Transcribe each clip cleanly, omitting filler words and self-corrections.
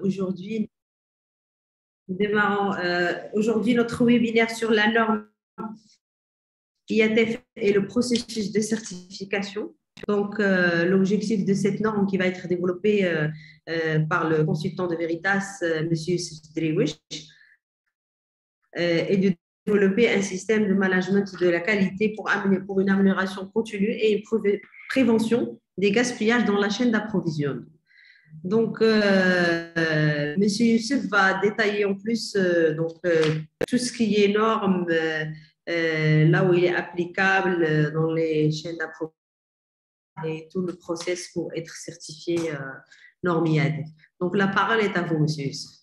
Aujourd'hui, nous démarrons aujourd'hui notre webinaire sur la norme IATF et le processus de certification. Donc, l'objectif de cette norme qui va être développée par le consultant de Veritas, M. Driwish, est de développer un système de management de la qualité pour une amélioration continue et une prévention des gaspillages dans la chaîne d'approvisionnement. Donc, M. Youssef va détailler en plus tout ce qui est normes, là où il est applicable dans les chaînes d'approvisionnement et tout le process pour être certifié norme IAD. Donc, la parole est à vous, M. Youssef.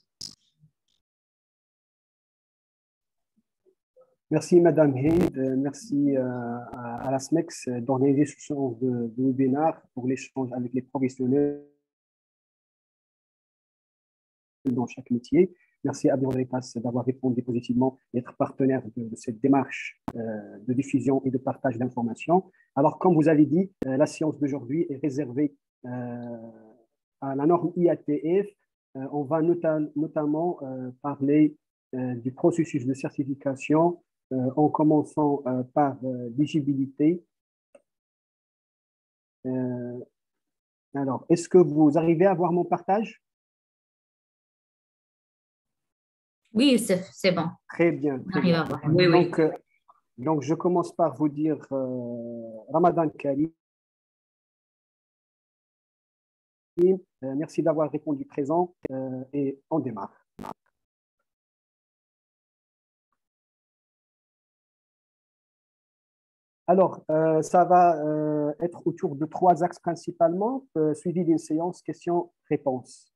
Merci, Madame Haid. Merci à la SMEX d'organiser ce genre de webinaire pour l'échange avec les professionnels dans chaque métier. Merci à Bureau Veritas d'avoir répondu positivement et d'être partenaire de cette démarche de diffusion et de partage d'informations. Alors, comme vous avez dit, la séance d'aujourd'hui est réservée à la norme IATF. On va notamment parler du processus de certification en commençant par l'éligibilité. Alors, est-ce que vous arrivez à voir mon partage? Oui, c'est bon. Très bien. Très bien. Oui, donc, donc, je commence par vous dire Ramadan Karim. Merci d'avoir répondu présent et on démarre. Alors, ça va être autour de 3 axes principalement, suivi d'une séance questions-réponses.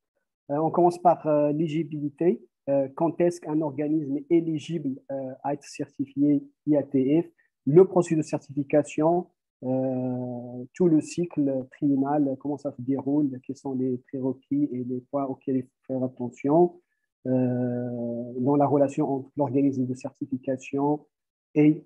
On commence par l'éligibilité. Quand est-ce qu'un organisme est éligible à être certifié IATF, le processus de certification, tout le cycle triennal, comment ça se déroule, quels sont les prérequis et les points auxquels il faut faire attention, dans la relation entre l'organisme de certification et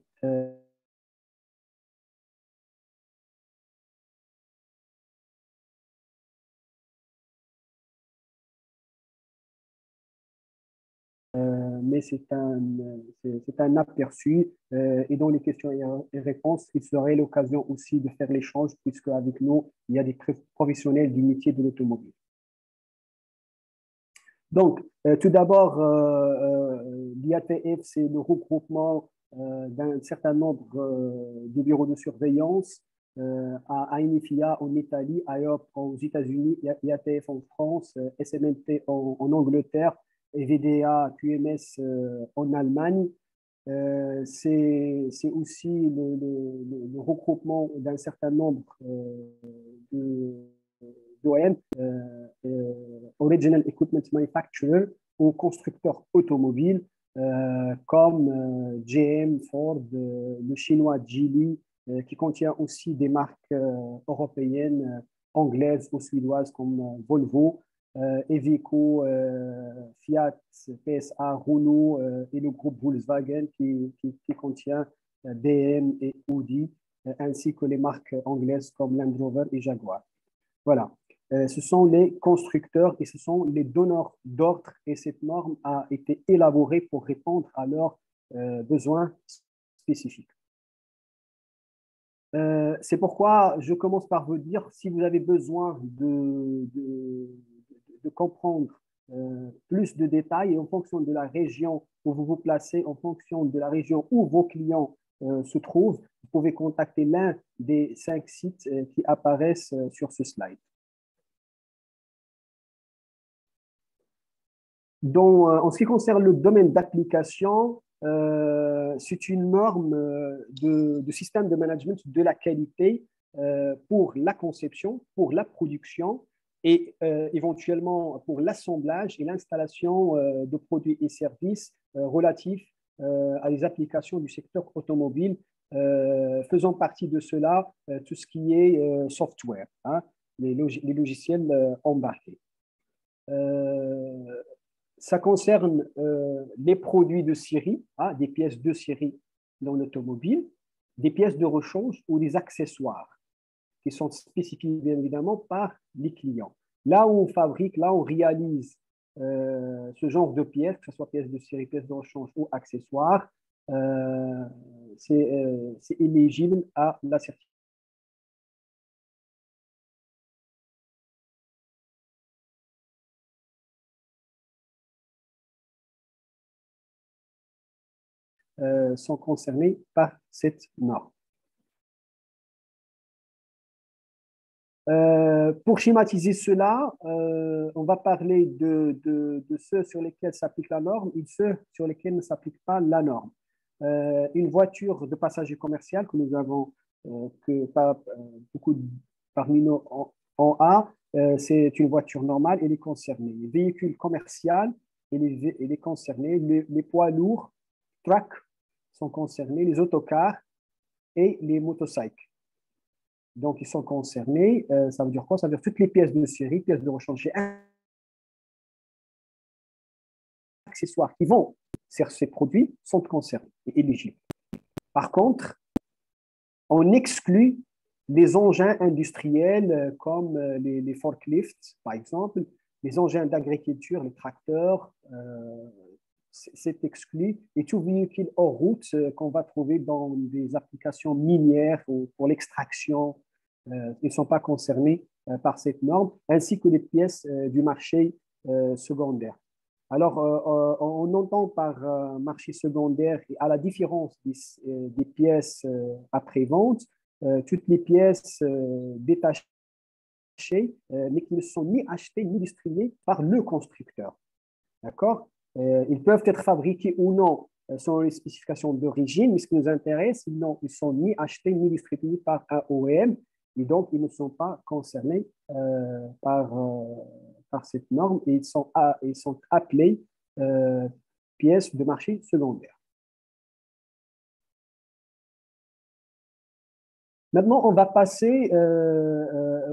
mais c'est un aperçu et dans les questions et réponses, il serait l'occasion aussi de faire l'échange puisque avec nous, il y a des professionnels du métier de l'automobile. Donc, tout d'abord, l'IATF, c'est le regroupement d'un certain nombre de bureaux de surveillance à INIFIA en Italie, IOP aux États-Unis, IATF en France, SMNT en Angleterre, et VDA, QMS en Allemagne. C'est aussi le regroupement d'un certain nombre d'OEM, Original Equipment Manufacturer, ou constructeurs automobiles, comme GM, Ford, le chinois Geely, qui contient aussi des marques européennes, anglaises ou suédoises comme Volvo, Iveco, Fiat, PSA, Renault et le groupe Volkswagen qui contient BM et Audi, ainsi que les marques anglaises comme Land Rover et Jaguar. Voilà. Ce sont les constructeurs et ce sont les donneurs d'ordre et cette norme a été élaborée pour répondre à leurs besoins spécifiques. C'est pourquoi je commence par vous dire, si vous avez besoin de comprendre plus de détails et en fonction de la région où vous vous placez, en fonction de la région où vos clients se trouvent, vous pouvez contacter l'un des 5 sites qui apparaissent sur ce slide. Donc, en ce qui concerne le domaine d'application, c'est une norme de système de management de la qualité pour la conception, pour la production et éventuellement pour l'assemblage et l'installation de produits et services relatifs à des applications du secteur automobile, faisant partie de cela tout ce qui est software, hein, les logiciels embarqués. Ça concerne les produits de série, hein, des pièces de série dans l'automobile, des pièces de rechange ou des accessoires qui sont spécifiés bien évidemment par les clients. Là où on fabrique, là où on réalise ce genre de pièces, que ce soit pièces de série, pièces de rechange ou accessoires, c'est éligible à la certification. Sont concernés par cette norme. Pour schématiser cela, on va parler de ceux sur lesquels s'applique la norme et ceux sur lesquels ne s'applique pas la norme. Une voiture de passager commercial que nous avons, que pas beaucoup parmi nous en A, c'est une voiture normale, elle est concernée. Les véhicules commerciaux, elle est concernée. Les poids lourds, trucks, sont concernés, les autocars et les motocycles. Donc, ils sont concernés. Ça veut dire quoi? Ça veut dire toutes les pièces de série, pièces de rechange, accessoires qui vont sur ces produits sont concernés et éligibles. Par contre, on exclut les engins industriels comme les forklifts, par exemple, les engins d'agriculture, les tracteurs, c'est exclu. Et tout véhicule hors route qu'on va trouver dans des applications minières ou pour l'extraction, ils ne sont pas concernés par cette norme, ainsi que les pièces du marché secondaire. Alors, on entend par marché secondaire, à la différence des pièces après-vente, toutes les pièces détachées, mais qui ne sont ni achetées ni distribuées par le constructeur. D'accord? Ils peuvent être fabriqués ou non selon les spécifications d'origine, mais ce qui nous intéresse, ils ne sont ni achetés ni distribués par un OEM, et donc ils ne sont pas concernés par cette norme et ils sont appelés pièces de marché secondaire. Maintenant, on va passer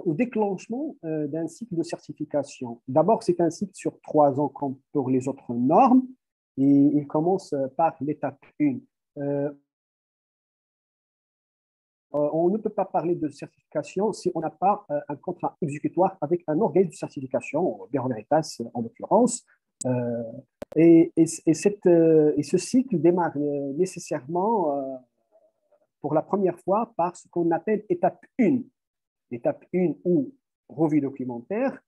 au déclenchement d'un cycle de certification. D'abord, c'est un cycle sur 3 ans comme pour les autres normes et il commence par l'étape 1. On ne peut pas parler de certification si on n'a pas un contrat exécutoire avec un organisme de certification, Bureau Veritas en l'occurrence. Et ce cycle démarre nécessairement pour la première fois par ce qu'on appelle étape 1. Étape 1 ou revue documentaire.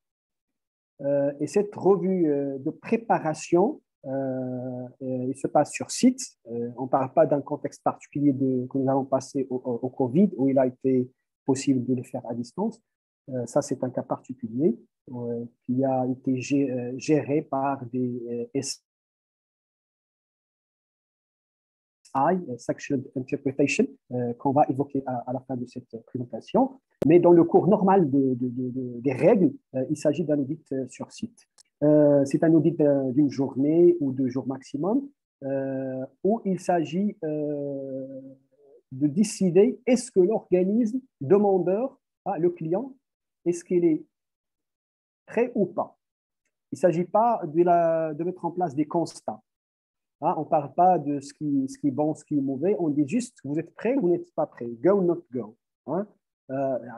Et cette revue de préparation, il se passe sur site. On ne parle pas d'un contexte particulier que nous avons passé au Covid, où il a été possible de le faire à distance. Ça, c'est un cas particulier qui a été géré par des Section Interpretation, qu'on va évoquer à la fin de cette présentation. Mais dans le cours normal des règles, il s'agit d'un audit sur site. C'est un audit d'une journée ou 2 jours maximum, où il s'agit de décider est-ce que l'organisme demandeur, le client, est-ce qu'il est prêt ou pas. Il ne s'agit pas de mettre en place des constats. On ne parle pas de ce qui est bon, ce qui est mauvais. On dit juste, vous êtes prêt ou vous n'êtes pas prêt. Go, not go.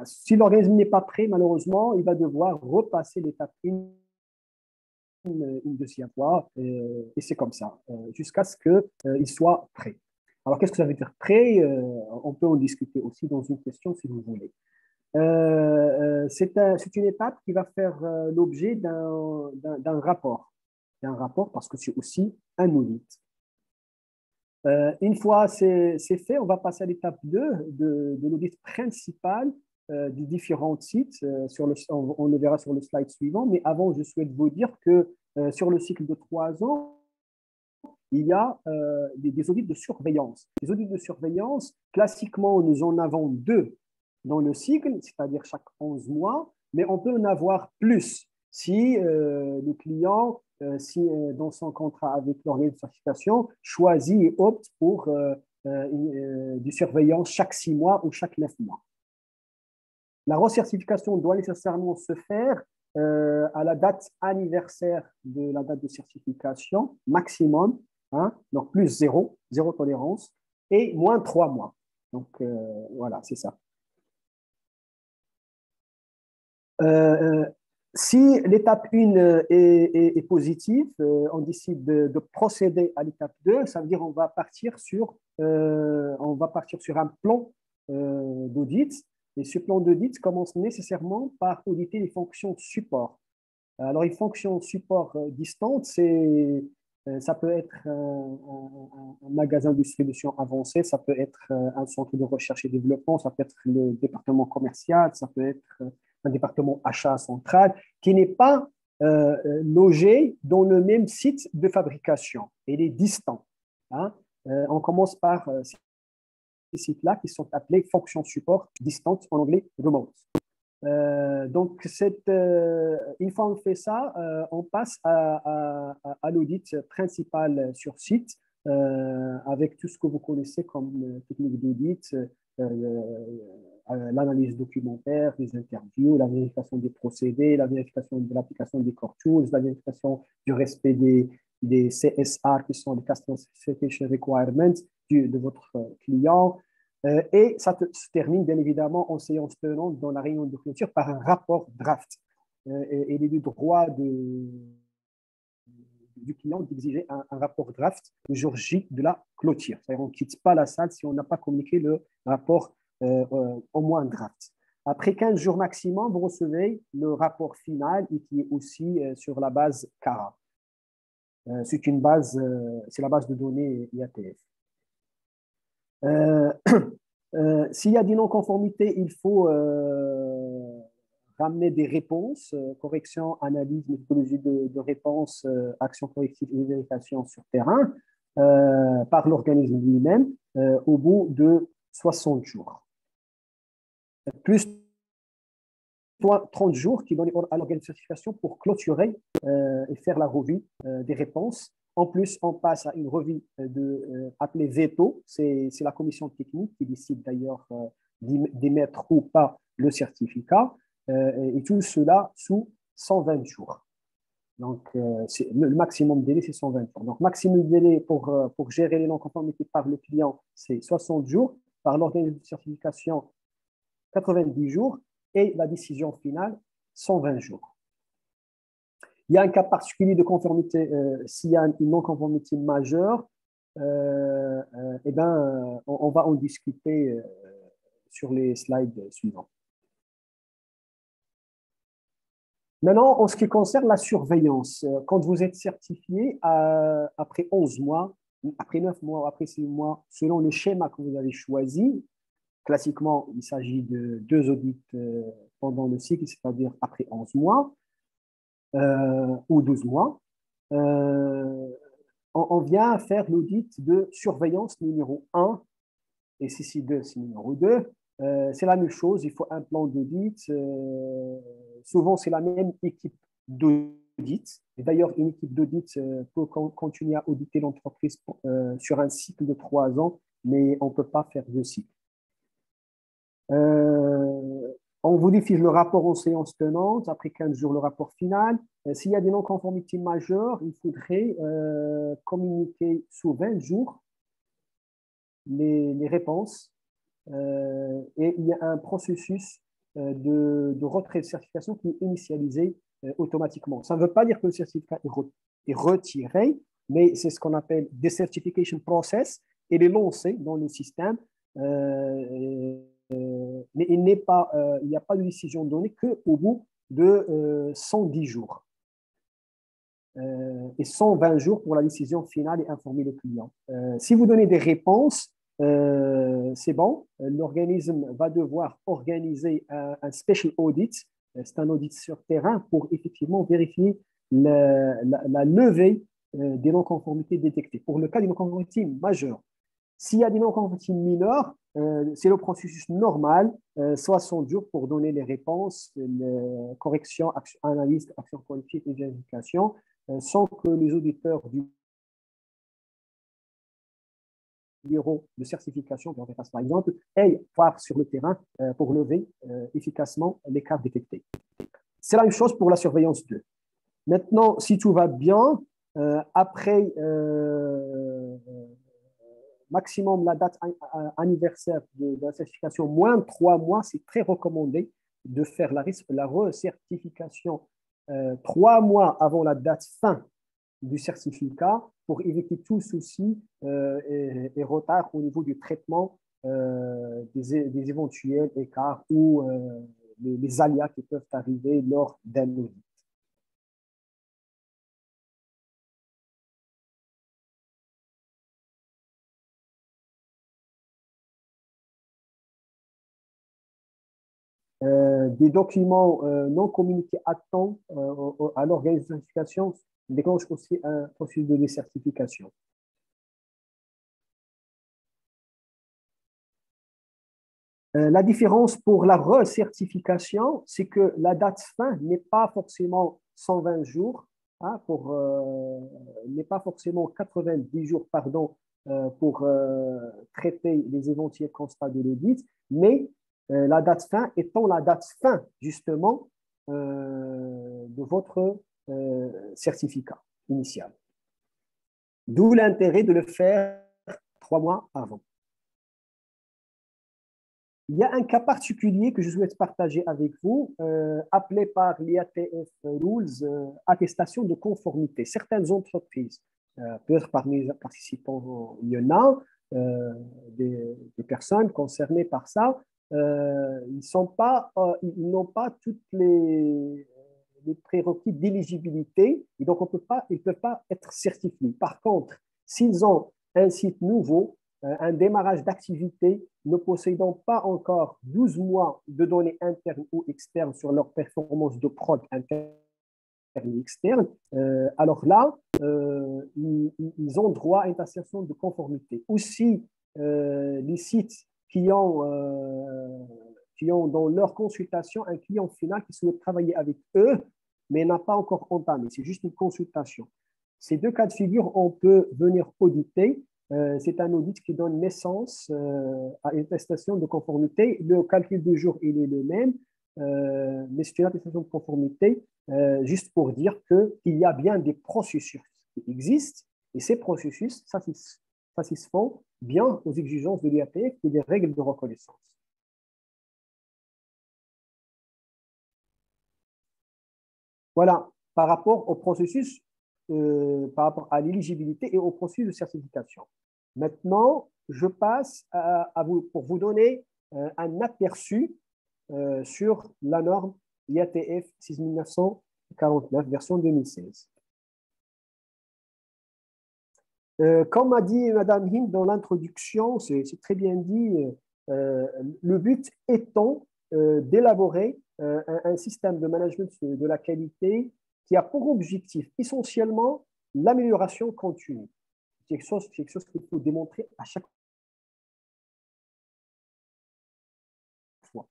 Si l'organisme n'est pas prêt, malheureusement, il va devoir repasser l'étape une deuxième fois. Et c'est comme ça, jusqu'à ce qu'il soit prêt. Alors, qu'est-ce que ça veut dire prêt? On peut en discuter aussi dans une question si vous voulez. C'est une étape qui va faire l'objet d'un rapport. Un rapport parce que c'est aussi un audit. Une fois c'est fait, on va passer à l'étape 2 de l'audit principal des différents sites. On le verra sur le slide suivant, mais avant, je souhaite vous dire que sur le cycle de 3 ans, il y a des audits de surveillance. Les audits de surveillance, classiquement, nous en avons 2 dans le cycle, c'est-à-dire chaque 11 mois, mais on peut en avoir plus si le client, dans son contrat avec l'organisme de certification, choisit et opte pour du surveillance chaque 6 mois ou chaque 9 mois. La recertification doit nécessairement se faire à la date anniversaire de la date de certification maximum, donc plus 0 tolérance, et moins 3 mois. Donc voilà, c'est ça. Si l'étape 1 est positive, on décide de procéder à l'étape 2, ça veut dire qu'on va partir sur un plan d'audit. Et ce plan d'audit commence nécessairement par auditer les fonctions support. Alors, les fonctions support distantes, ça peut être un magasin de distribution avancé, ça peut être un centre de recherche et développement, ça peut être le département commercial, ça peut être un département achat central qui n'est pas logé dans le même site de fabrication. Il est distant. Hein. On commence par ces sites-là qui sont appelés fonctions support distantes, en anglais remote. Donc, une fois on fait ça, on passe à l'audit principal sur site avec tout ce que vous connaissez comme technique d'audit, l'analyse documentaire, les interviews, la vérification des procédés, la vérification de l'application des core tools, la vérification du respect des CSR, qui sont les Customer Certification Requirements de votre client. Et ça se termine bien évidemment en séance tenante dans la réunion de clôture par un rapport draft. Et il est du droit du client d'exiger un rapport draft le jour J de la clôture. C'est-à-dire on ne quitte pas la salle si on n'a pas communiqué le rapport au moins draft. Après 15 jours maximum, vous recevez le rapport final et qui est aussi sur la base CARA. C'est la base de données IATF. S'il y a des non-conformités, il faut ramener des réponses, correction, analyse, méthodologie de réponse, action corrective et vérification sur terrain par l'organisme lui-même au bout de 60 jours. Plus 30 jours qui donnent à l'organisme de certification pour clôturer et faire la revue des réponses. En plus, on passe à une revue appelée veto. C'est la commission technique qui décide d'ailleurs d'émettre ou pas le certificat. Et tout cela sous 120 jours. Donc, le maximum de délai, c'est 120 jours. Donc, maximum de délai pour gérer les non-conformités par le client, c'est 60 jours. Par l'organisme de certification, 90 jours. Et la décision finale, 120 jours. Il y a un cas particulier de conformité, s'il y a une non-conformité majeure, on va en discuter sur les slides suivants. Maintenant, en ce qui concerne la surveillance, quand vous êtes certifié, après 11 mois, après 9 mois, après 6 mois, selon le schéma que vous avez choisi, classiquement, il s'agit de 2 audits pendant le cycle, c'est-à-dire après 11 mois, ou 12 mois, on vient faire l'audit de surveillance numéro 1, et CC2, c'est numéro 2. C'est la même chose, il faut un plan d'audit. Souvent, c'est la même équipe d'audit. D'ailleurs, une équipe d'audit peut continuer à auditer l'entreprise sur un cycle de 3 ans, mais on ne peut pas faire 2 cycles. On vous diffuse le rapport en séance tenante, après 15 jours, le rapport final. S'il y a des non-conformités majeures, il faudrait communiquer sous 20 jours les réponses. Et il y a un processus de retrait de certification qui est initialisé automatiquement. Ça ne veut pas dire que le certificat est retiré, mais c'est ce qu'on appelle decertification process. Il est lancé dans le système. Mais il n'y a pas de décision donnée qu'au bout de 110 jours. Et 120 jours pour la décision finale et informer le client. Si vous donnez des réponses, c'est bon. L'organisme va devoir organiser un special audit. C'est un audit sur terrain pour effectivement vérifier la levée des non-conformités détectées. Pour le cas des non-conformités majeures, s'il y a des non-conformités mineures, c'est le processus normal, 60 jours pour donner les réponses, correction, analyse, action corrective et vérification, sans que les auditeurs du bureau de certification, par exemple, aillent voir sur le terrain pour lever efficacement les cas détectés. C'est la même chose pour la surveillance 2. Maintenant, si tout va bien, après maximum la date anniversaire de la certification, moins de 3 mois, c'est très recommandé de faire la recertification 3 mois avant la date fin du certificat pour éviter tout souci et retard au niveau du traitement des éventuels écarts ou les aléas qui peuvent arriver lors d'un audit. Des documents non communiqués à temps à l'organisation de certification déclenchent aussi un processus de décertification. La différence pour la recertification, c'est que la date fin n'est pas forcément 120 jours, hein, n'est pas forcément 90 jours pardon, pour traiter les éventuels constats de l'audit, mais la date fin étant la date fin justement de votre certificat initial. D'où l'intérêt de le faire 3 mois avant. Il y a un cas particulier que je souhaite partager avec vous, appelé par l'IATF Rules, attestation de conformité. Certaines entreprises, peut-être parmi les participants, il y en a, des personnes concernées par ça, ils n'ont pas toutes les prérequis d'éligibilité et donc ils ne peuvent pas être certifiés. Par contre, s'ils ont un site nouveau, un démarrage d'activité, ne possédant pas encore 12 mois de données internes ou externes sur leur performance de prod interne et externe, alors là, ils ont droit à une attestation de conformité. Aussi, les sites qui ont dans leur consultation un client final qui souhaite travailler avec eux, mais n'a pas encore entamé. C'est juste une consultation. Ces deux cas de figure, on peut venir auditer. C'est un audit qui donne naissance à une attestation de conformité. Le calcul du jour, il est le même, mais c'est une attestation de conformité juste pour dire qu'il y a bien des processus qui existent et ces processus satisfont bien aux exigences de l'IATF et des règles de reconnaissance. Voilà, par rapport au processus, par rapport à l'éligibilité et au processus de certification. Maintenant, je passe à vous, pour vous donner un aperçu sur la norme IATF 6949, version 2016. Comme a dit Madame Hind dans l'introduction, c'est très bien dit, le but étant d'élaborer un système de management de la qualité qui a pour objectif essentiellement l'amélioration continue. C'est quelque chose qu'il faut démontrer à chaque fois.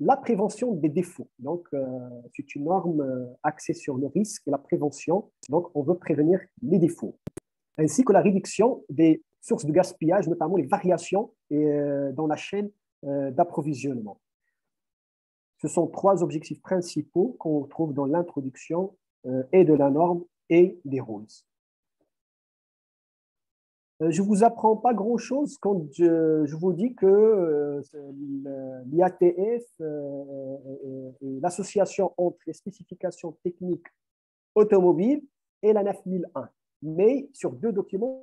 La prévention des défauts. Donc, c'est une norme axée sur le risque et la prévention. Donc, on veut prévenir les défauts. Ainsi que la réduction des sources de gaspillage, notamment les variations dans la chaîne d'approvisionnement. Ce sont 3 objectifs principaux qu'on trouve dans l'introduction et de la norme et des rules. Je ne vous apprends pas grand-chose quand je vous dis que l'IATF est l'association entre les spécifications techniques automobiles et la 9001, mais sur 2 documents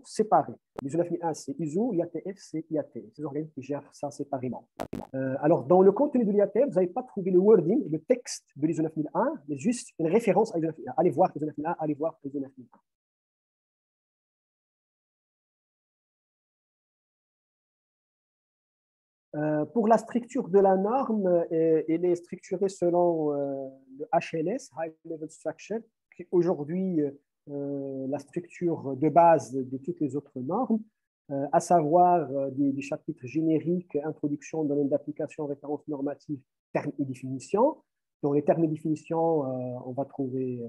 séparés. L'ISO 9001, c'est ISO, l'IATF, c'est IATF. C'est les organismes qui gèrent ça séparément. Alors, dans le contenu de l'IATF, vous n'avez pas trouvé le wording, le texte de l'ISO 9001, mais juste une référence à l'ISO 9001. Allez voir l'ISO 9001, allez voir l'ISO 9001. Pour la structure de la norme, elle est structurée selon le HLS, High Level Structure, qui aujourd'hui la structure de base de toutes les autres normes, à savoir des chapitres génériques, introduction, domaine d'application, références normatives, termes et définitions. Dans les termes et définitions, on va trouver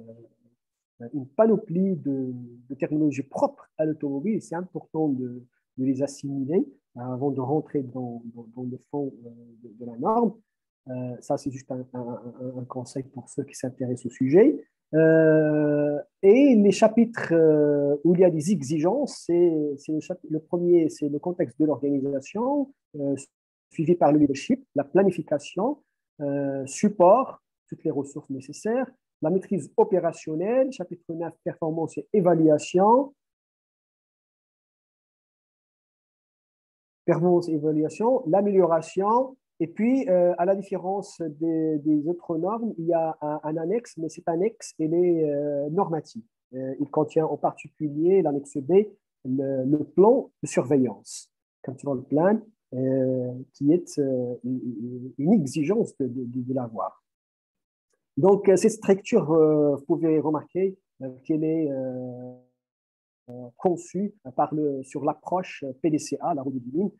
une panoplie de terminologies propres à l'automobile. C'est important de les assimiler avant de rentrer dans le fond de la norme. Ça, c'est juste un conseil pour ceux qui s'intéressent au sujet. Et les chapitres où il y a des exigences, le premier, c'est le contexte de l'organisation, suivi par le leadership, la planification, support, toutes les ressources nécessaires, la maîtrise opérationnelle, chapitre 9, performance et évaluation, l'amélioration, et puis à la différence des autres normes, il y a un annexe, mais cet annexe, il est normatif. Il contient en particulier, l'annexe B, le plan de surveillance, control plan, qui est une exigence de l'avoir. Donc, cette structure, vous pouvez remarquer qu'elle est conçue sur l'approche PDCA, la revue du ligne.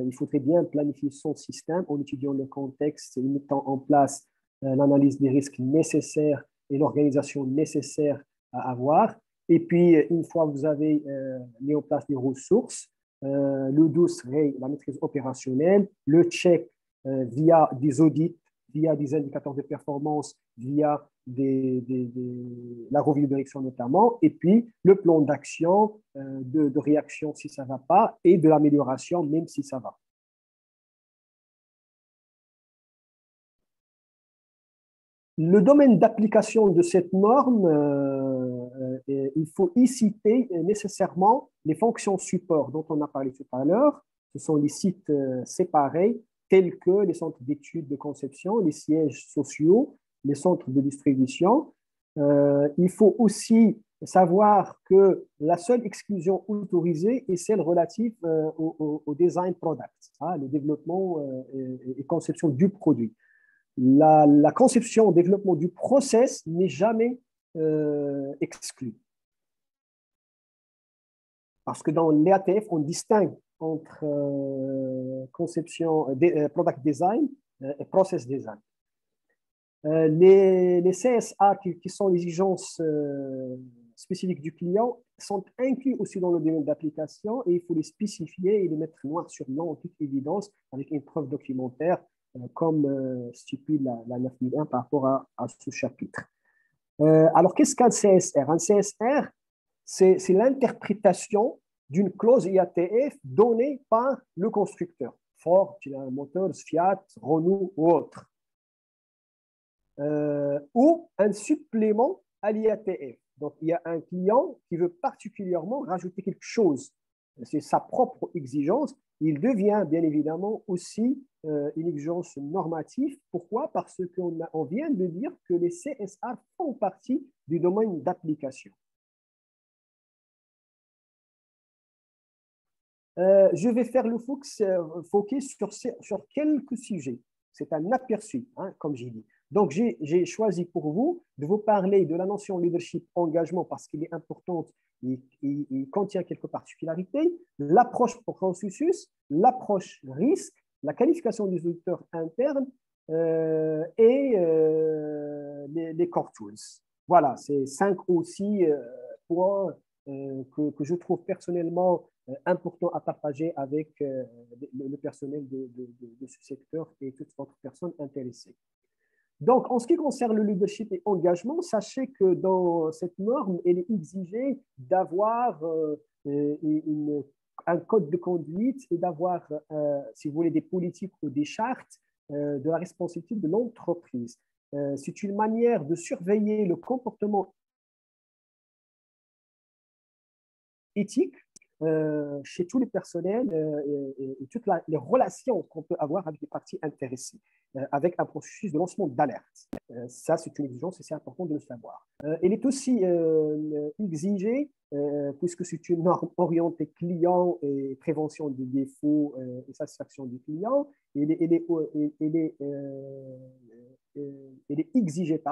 Il faudrait bien planifier son système en étudiant le contexte et mettant en place l'analyse des risques nécessaires et l'organisation nécessaire à avoir. Et puis, une fois que vous avez mis en place les ressources, le 12 serait la maîtrise opérationnelle, le check via des audits, via des indicateurs de performance, via la revue de direction notamment, et puis le plan d'action, de réaction si ça ne va pas, et de l'amélioration même si ça va. Le domaine d'application de cette norme, il faut y citer nécessairement les fonctions support dont on a parlé tout à l'heure. Ce sont les sites séparés tels que les centres d'études de conception, les sièges sociaux, les centres de distribution. Il faut aussi savoir que la seule exclusion autorisée est celle relative au design product, le développement et conception du produit. La conception, développement du process n'est jamais exclue. Parce que dans l'EATF, on distingue entre conception, product design et process design. Les CSA, qui sont les exigences spécifiques du client, sont inclus aussi dans le domaine d'application et il faut les spécifier et les mettre noir sur blanc en toute évidence avec une preuve documentaire comme stipule la 9001 par rapport à ce chapitre. Alors, qu'est-ce qu'un CSR? Un CSR, c'est l'interprétation d'une clause IATF donnée par le constructeur, Ford, General Motors, Fiat, Renault ou autre, ou un supplément à l'IATF. Donc, il y a un client qui veut particulièrement rajouter quelque chose. C'est sa propre exigence. Il devient bien évidemment aussi une exigence normative. Pourquoi? Parce qu'on vient de dire que les CSA font partie du domaine d'application. Je vais faire le focus sur quelques sujets. C'est un aperçu, comme j'ai dit. Donc, j'ai choisi pour vous de vous parler de la notion leadership engagement parce qu'il est importante, il contient quelques particularités, l'approche processus, l'approche risque, la qualification des auditeurs internes et les core tools. Voilà, c'est 5 aussi points que je trouve personnellement important à partager avec le personnel de ce secteur et toute autre personne intéressée. Donc, en ce qui concerne le leadership et engagement, sachez que dans cette norme, il est exigé d'avoir un code de conduite et d'avoir, si vous voulez, des politiques ou des chartes de la responsabilité de l'entreprise. C'est une manière de surveiller le comportement éthique chez tous les personnels et toutes les relations qu'on peut avoir avec les parties intéressées, avec un processus de lancement d'alerte. Ça, c'est une exigence et c'est important de le savoir. Il est aussi exigé, puisque c'est une norme orientée client et prévention des défauts et satisfaction du client, il est exigé,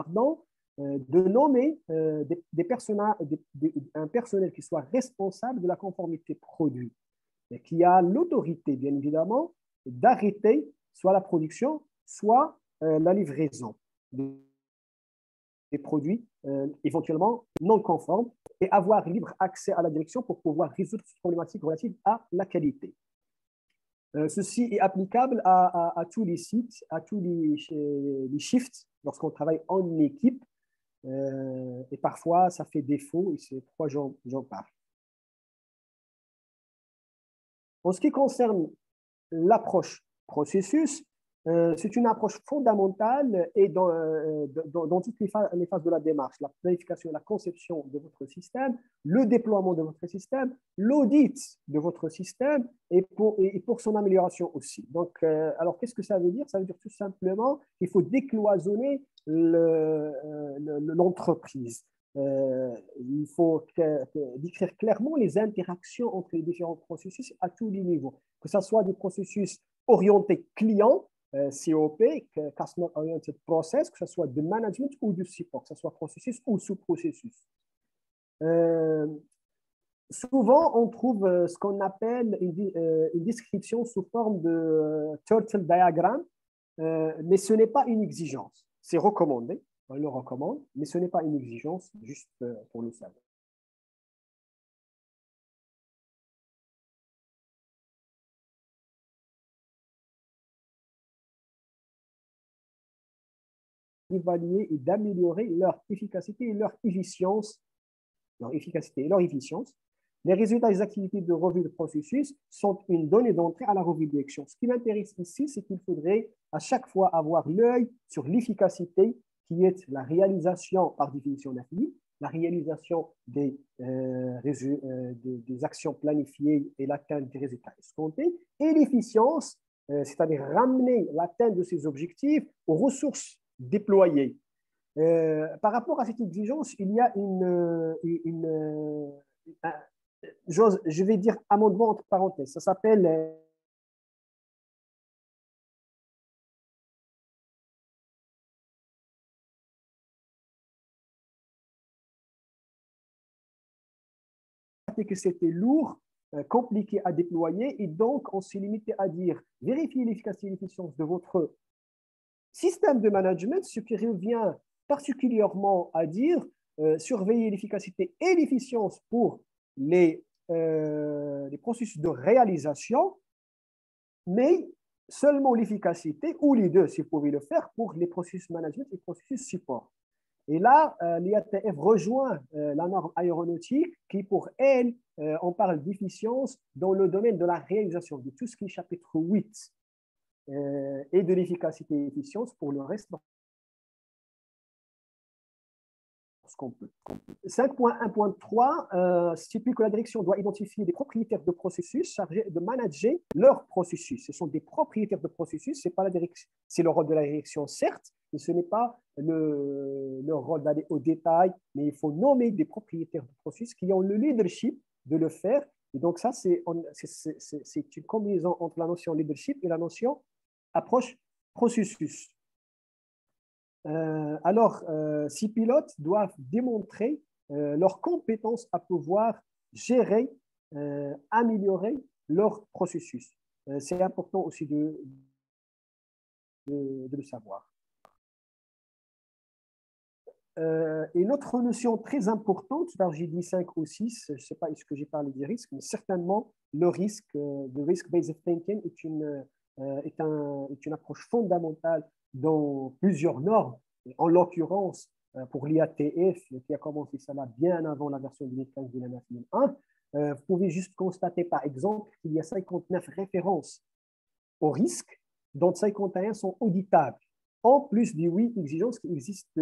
de nommer un personnel qui soit responsable de la conformité produit et qui a l'autorité, bien évidemment, d'arrêter soit la production, soit la livraison des produits éventuellement non conformes et avoir libre accès à la direction pour pouvoir résoudre ces problématiques relatives à la qualité. Ceci est applicable à tous les sites, à tous les shifts lorsqu'on travaille en équipe. Et parfois, ça fait défaut et c'est pourquoi j'en parle. En ce qui concerne l'approche processus. C'est une approche fondamentale et dans toutes les phases de la démarche, la planification et la conception de votre système, le déploiement de votre système, l'audit de votre système et pour son amélioration aussi. Donc, alors, qu'est-ce que ça veut dire? Ça veut dire tout simplement qu'il faut décloisonner l'entreprise. Il faut décrire clairement les interactions entre les différents processus à tous les niveaux, que ce soit des processus orientés client, COP, Customer Oriented Process, que ce soit de management ou de support, que ce soit processus ou sous-processus. Souvent, on trouve ce qu'on appelle une description sous forme de turtle diagram, mais ce n'est pas une exigence. C'est recommandé, on le recommande, mais ce n'est pas une exigence, juste pour le savoir. D'évaluer et d'améliorer leur efficacité et leur efficience. Les résultats des activités de revue de processus sont une donnée d'entrée à la revue d'élection. Ce qui m'intéresse ici, c'est qu'il faudrait à chaque fois avoir l'œil sur l'efficacité qui est la réalisation par définition d'infini, la réalisation des actions planifiées et l'atteinte des résultats escomptés, et l'efficience, c'est-à-dire ramener l'atteinte de ces objectifs aux ressources déployées. Par rapport à cette exigence, il y a je vais dire amendement entre parenthèses, ça s'appelle que c'était lourd, compliqué à déployer, et donc on s'est limité à dire vérifier l'efficacité et l'efficience de votre système de management, ce qui revient particulièrement à dire surveiller l'efficacité et l'efficience pour les processus de réalisation, mais seulement l'efficacité, ou les deux si vous pouvez le faire, pour les processus management et les processus support. Et là, l'IATF rejoint la norme aéronautique qui, pour elle, on parle d'efficience dans le domaine de la réalisation, de tout ce qui est chapitre 8, et de l'efficacité et l'efficience pour le reste. Ce qu'on peut. 5.1.3 stipule que la direction doit identifier des propriétaires de processus chargés de manager leur processus. Ce sont des propriétaires de processus, c'est pas la direction, c'est le rôle de la direction, certes, mais ce n'est pas le rôle d'aller au détail, mais il faut nommer des propriétaires de processus qui ont le leadership de le faire. Et donc ça, c'est une combinaison entre la notion leadership et la notion approche processus. Alors, ces pilotes doivent démontrer leur compétence à pouvoir gérer, améliorer leur processus. C'est important aussi de le savoir. Une autre notion très importante, j'ai dit 5 ou 6, je ne sais pas est-ce que j'ai parlé des risques, mais certainement le risque de risk-based thinking est une approche fondamentale dans plusieurs normes, en l'occurrence pour l'IATF, qui a commencé ça là bien avant la version 2015 de la 9001. Vous pouvez juste constater par exemple qu'il y a 59 références au risque, dont 51 sont auditables, en plus des 8 exigences qui existent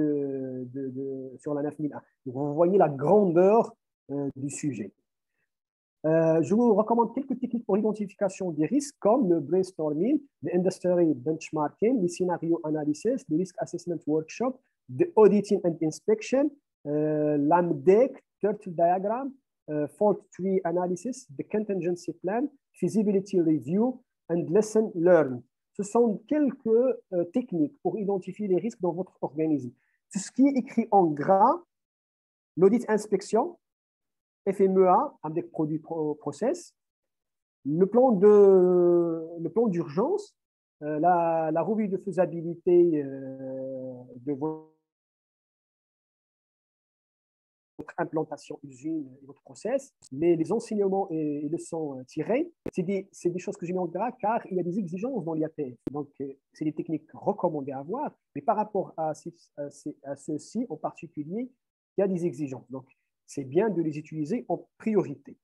sur la 9001. Donc, vous voyez la grandeur du sujet. Je vous recommande quelques techniques pour l'identification des risques, comme le brainstorming, le industry benchmarking, le scénario analysis, le risk assessment workshop, the auditing and inspection, l'AMDEC, turtle diagram, fault tree analysis, the contingency plan, feasibility review, and lesson learned. Ce sont quelques techniques pour identifier les risques dans votre organisme. Tout ce qui est écrit en gras, l'audit inspection, FMEA, avec produit process, le plan d'urgence, la revue de faisabilité de votre implantation usine et votre process, les enseignements et leçons tirées, c'est des choses que j'ai mis en gras car il y a des exigences dans l'IATF. Donc, c'est des techniques recommandées à avoir, mais par rapport à ceux-ci en particulier, il y a des exigences. Donc, c'est bien de les utiliser en priorité.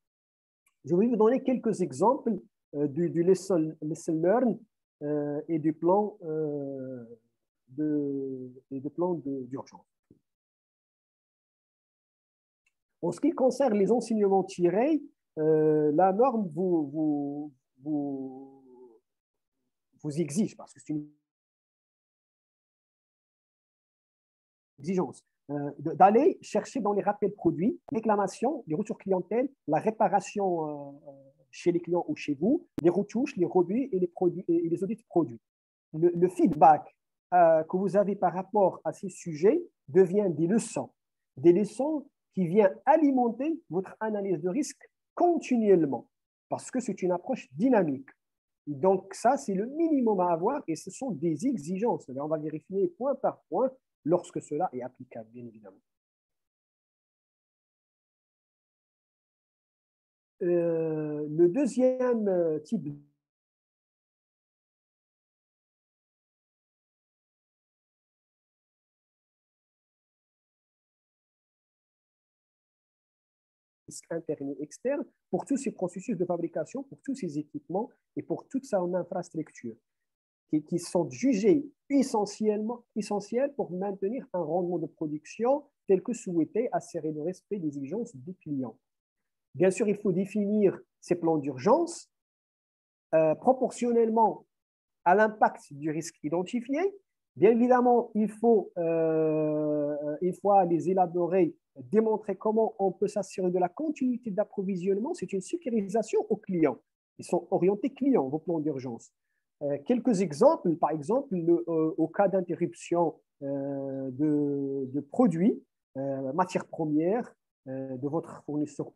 Je vais vous donner quelques exemples du lesson learn et des plans d'urgence. En ce qui concerne les enseignements tirés, la norme vous exige, parce que c'est une exigence, d'aller chercher dans les rappels produits, réclamations, les retours clientèle, la réparation chez les clients ou chez vous, les retouches, les rebuts et les audits produits. Le feedback que vous avez par rapport à ces sujets devient des leçons qui viennent alimenter votre analyse de risque continuellement, parce que c'est une approche dynamique. Donc ça, c'est le minimum à avoir et ce sont des exigences. On va vérifier point par point lorsque cela est applicable, bien évidemment. Le deuxième type de risque interne et externe pour tous ces processus de fabrication, pour tous ces équipements et pour toute son infrastructure qui sont jugés essentiels pour maintenir un rendement de production tel que souhaité, assurer le respect des exigences du client. Bien sûr, il faut définir ces plans d'urgence proportionnellement à l'impact du risque identifié. Bien évidemment, il faut les élaborer, démontrer comment on peut s'assurer de la continuité d'approvisionnement. C'est une sécurisation aux clients. Ils sont orientés clients, vos plans d'urgence. Quelques exemples, par exemple, au cas d'interruption de produits, matières premières de votre fournisseur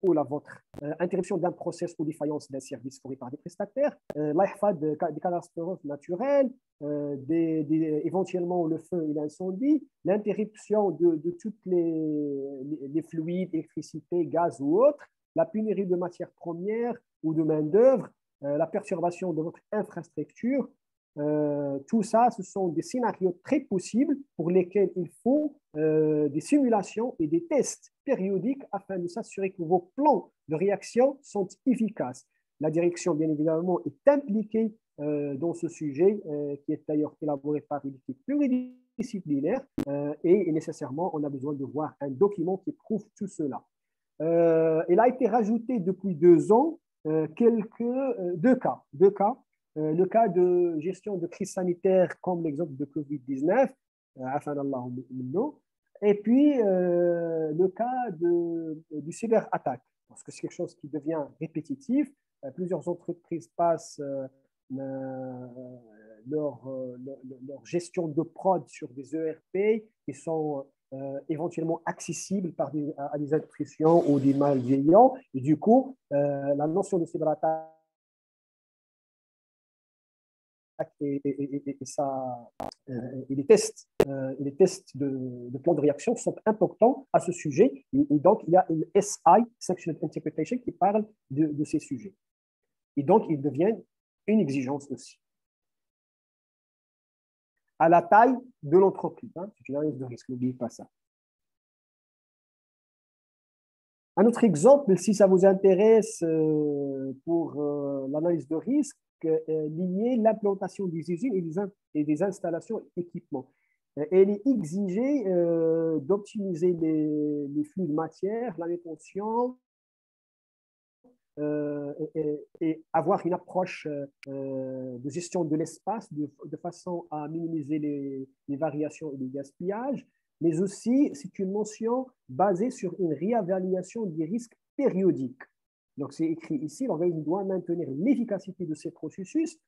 ou votre interruption d'un process ou défaillance d'un service fourni par des prestataires, des catastrophes naturelles, éventuellement le feu et l'incendie, l'interruption de tous les fluides, électricité, gaz ou autres, la pénurie de matières premières ou de main-d'œuvre, la perturbation de votre infrastructure. Tout ça, ce sont des scénarios très possibles pour lesquels il faut des simulations et des tests périodiques afin de s'assurer que vos plans de réaction sont efficaces. La direction, bien évidemment, est impliquée dans ce sujet, qui est d'ailleurs élaboré par une équipe pluridisciplinaire, et nécessairement, on a besoin de voir un document qui prouve tout cela. Il a été rajouté depuis 2 ans deux cas. Le cas de gestion de crise sanitaire, comme l'exemple de Covid-19, et puis le cas du cyberattaque, parce que c'est quelque chose qui devient répétitif. Plusieurs entreprises passent leur gestion de prod sur des ERP qui sont éventuellement accessibles à des intrusions ou des malveillants. Et du coup, la notion de cyberattaque et les tests de plan de réaction sont importants à ce sujet. Et donc, il y a une SI, Sectional Interpretation, qui parle de ces sujets. Et donc, ils deviennent une exigence aussi. À la taille de l'entreprise. C'est une analyse de risque, n'oubliez pas ça. Un autre exemple, si ça vous intéresse pour l'analyse de risque, lié l'implantation des usines et des installations et équipements. Elle est exigée d'optimiser les flux de matière, la rétention, et avoir une approche de gestion de l'espace de façon à minimiser les variations et les gaspillages, mais aussi c'est une notion basée sur une réévaluation des risques périodiques. Donc c'est écrit ici, l'organisme doit maintenir l'efficacité de ces processus,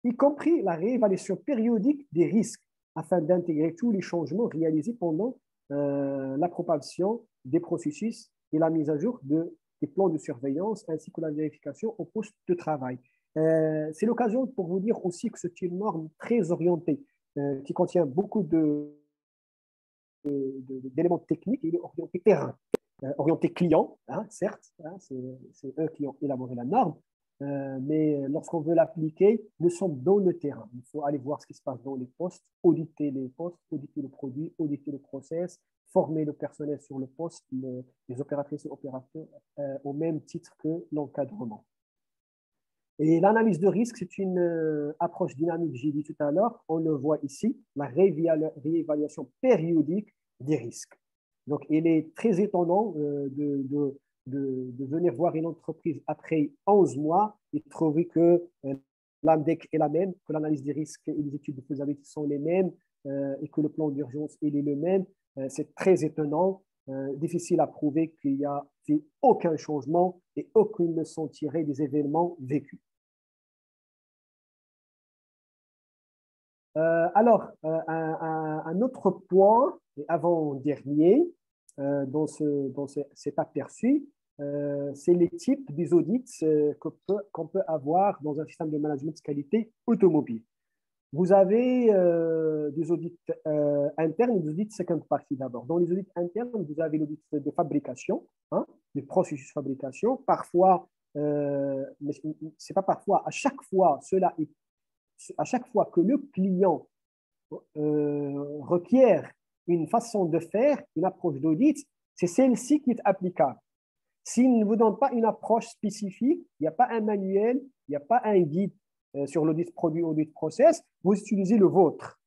y compris la réévaluation périodique des risques, afin d'intégrer tous les changements réalisés pendant l'approbation des processus et la mise à jour des plans de surveillance ainsi que la vérification au poste de travail. C'est l'occasion pour vous dire aussi que c'est une norme très orientée qui contient beaucoup d'éléments techniques et orientés terrain, orientés client, certes, c'est eux qui ont élaboré la norme, mais lorsqu'on veut l'appliquer, nous sommes dans le terrain. Il faut aller voir ce qui se passe dans les postes, auditer les postes, auditer le produit, auditer le process, former le personnel sur le poste, les opératrices et opérateurs, au même titre que l'encadrement. Et l'analyse de risque, c'est une approche dynamique, j'ai dit tout à l'heure, on le voit ici, la réévaluation périodique des risques. Donc, il est très étonnant de venir voir une entreprise après 11 mois et trouver que l'AMDEC est la même, que l'analyse des risques et les études de faisabilité sont les mêmes et que le plan d'urgence est le même. C'est très étonnant, difficile à prouver qu'il n'y a fait aucun changement et aucune leçon tirée des événements vécus. Alors, un autre point, et avant-dernier, cet aperçu, c'est les types des audits qu'on peut avoir dans un système de management de qualité automobile. Vous avez des audits internes et des audits second party d'abord. Dans les audits internes, vous avez l'audit de fabrication, hein, du processus de fabrication. Parfois, mais c'est pas parfois, à chaque fois, à chaque fois que le client requiert une façon de faire, une approche d'audit, c'est celle-ci qui est applicable. S'il ne vous donne pas une approche spécifique, il n'y a pas un manuel, il n'y a pas un guide sur l'audit produit, audit process, vous utilisez le vôtre.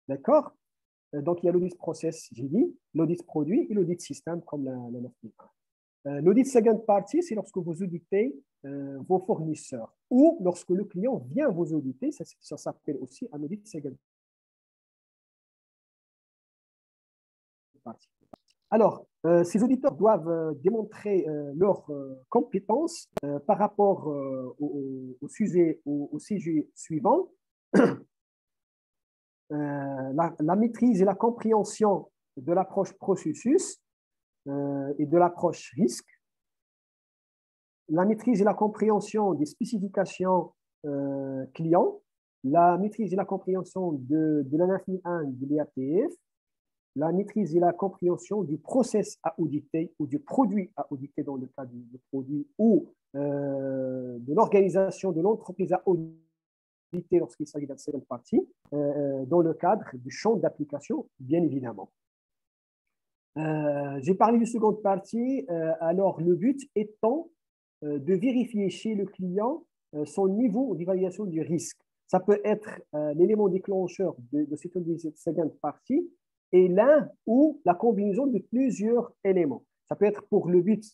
D'accord? Donc, il y a l'audit process, j'ai dit, l'audit produit et l'audit système, comme la 9001. L'audit second party, c'est lorsque vous auditez vos fournisseurs ou lorsque le client vient vous auditer, ça s'appelle aussi un audit second party. Alors, ces auditeurs doivent démontrer leurs compétences par rapport au sujet suivant. La maîtrise et la compréhension de l'approche processus et de l'approche risque, la maîtrise et la compréhension des spécifications clients, la maîtrise et la compréhension de la 9001 de l'IATF, la maîtrise et la compréhension du process à auditer ou du produit à auditer dans le cas du produit ou de l'organisation de l'entreprise à auditer lorsqu'il s'agit d'un second party, dans le cadre du champ d'application, bien évidemment. J'ai parlé du second party, alors le but étant de vérifier chez le client son niveau d'évaluation du risque. Ça peut être l'élément déclencheur de cette second party et l'un ou la combinaison de plusieurs éléments. Ça peut être pour le but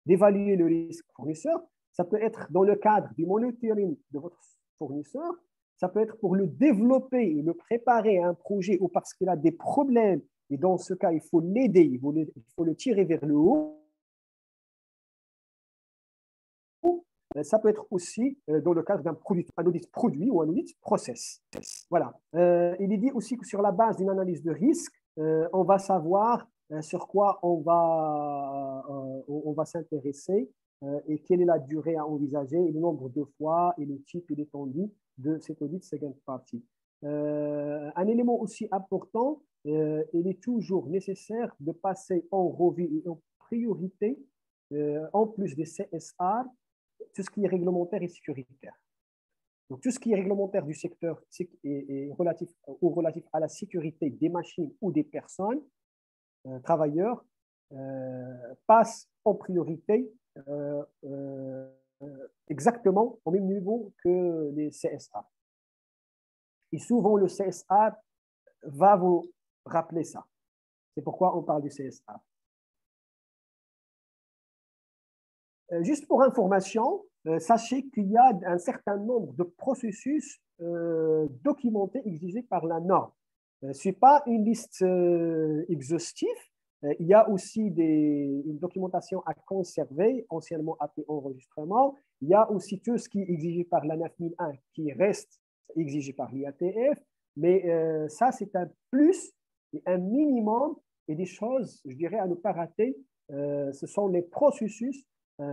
d'évaluer le risque fournisseur, ça peut être dans le cadre du monitoring de votre fournisseur, ça peut être pour le développer et le préparer à un projet ou parce qu'il a des problèmes et dans ce cas, il faut l'aider, il faut le tirer vers le haut. Ça peut être aussi dans le cadre d'un audit produit ou un audit process. Voilà. Il est dit aussi que sur la base d'une analyse de risque, on va savoir sur quoi on va s'intéresser et quelle est la durée à envisager, et le nombre de fois et le type et l'étendue de cet audit second party. Un élément aussi important, il est toujours nécessaire de passer en revue et en priorité, en plus des CSR, tout ce qui est réglementaire et sécuritaire. Donc, tout ce qui est réglementaire du secteur est relatif à la sécurité des machines ou des personnes, travailleurs, passe en priorité exactement au même niveau que les CSA. Et souvent, le CSA va vous rappeler ça. C'est pourquoi on parle du CSA. Juste pour information, sachez qu'il y a un certain nombre de processus documentés exigés par la norme. Ce n'est pas une liste exhaustive. Il y a aussi une documentation à conserver, anciennement appelée enregistrement. Il y a aussi tout ce qui est exigé par la 9001 qui reste exigé par l'IATF. Mais ça, c'est un plus et un minimum et des choses, je dirais, à ne pas rater. Ce sont les processus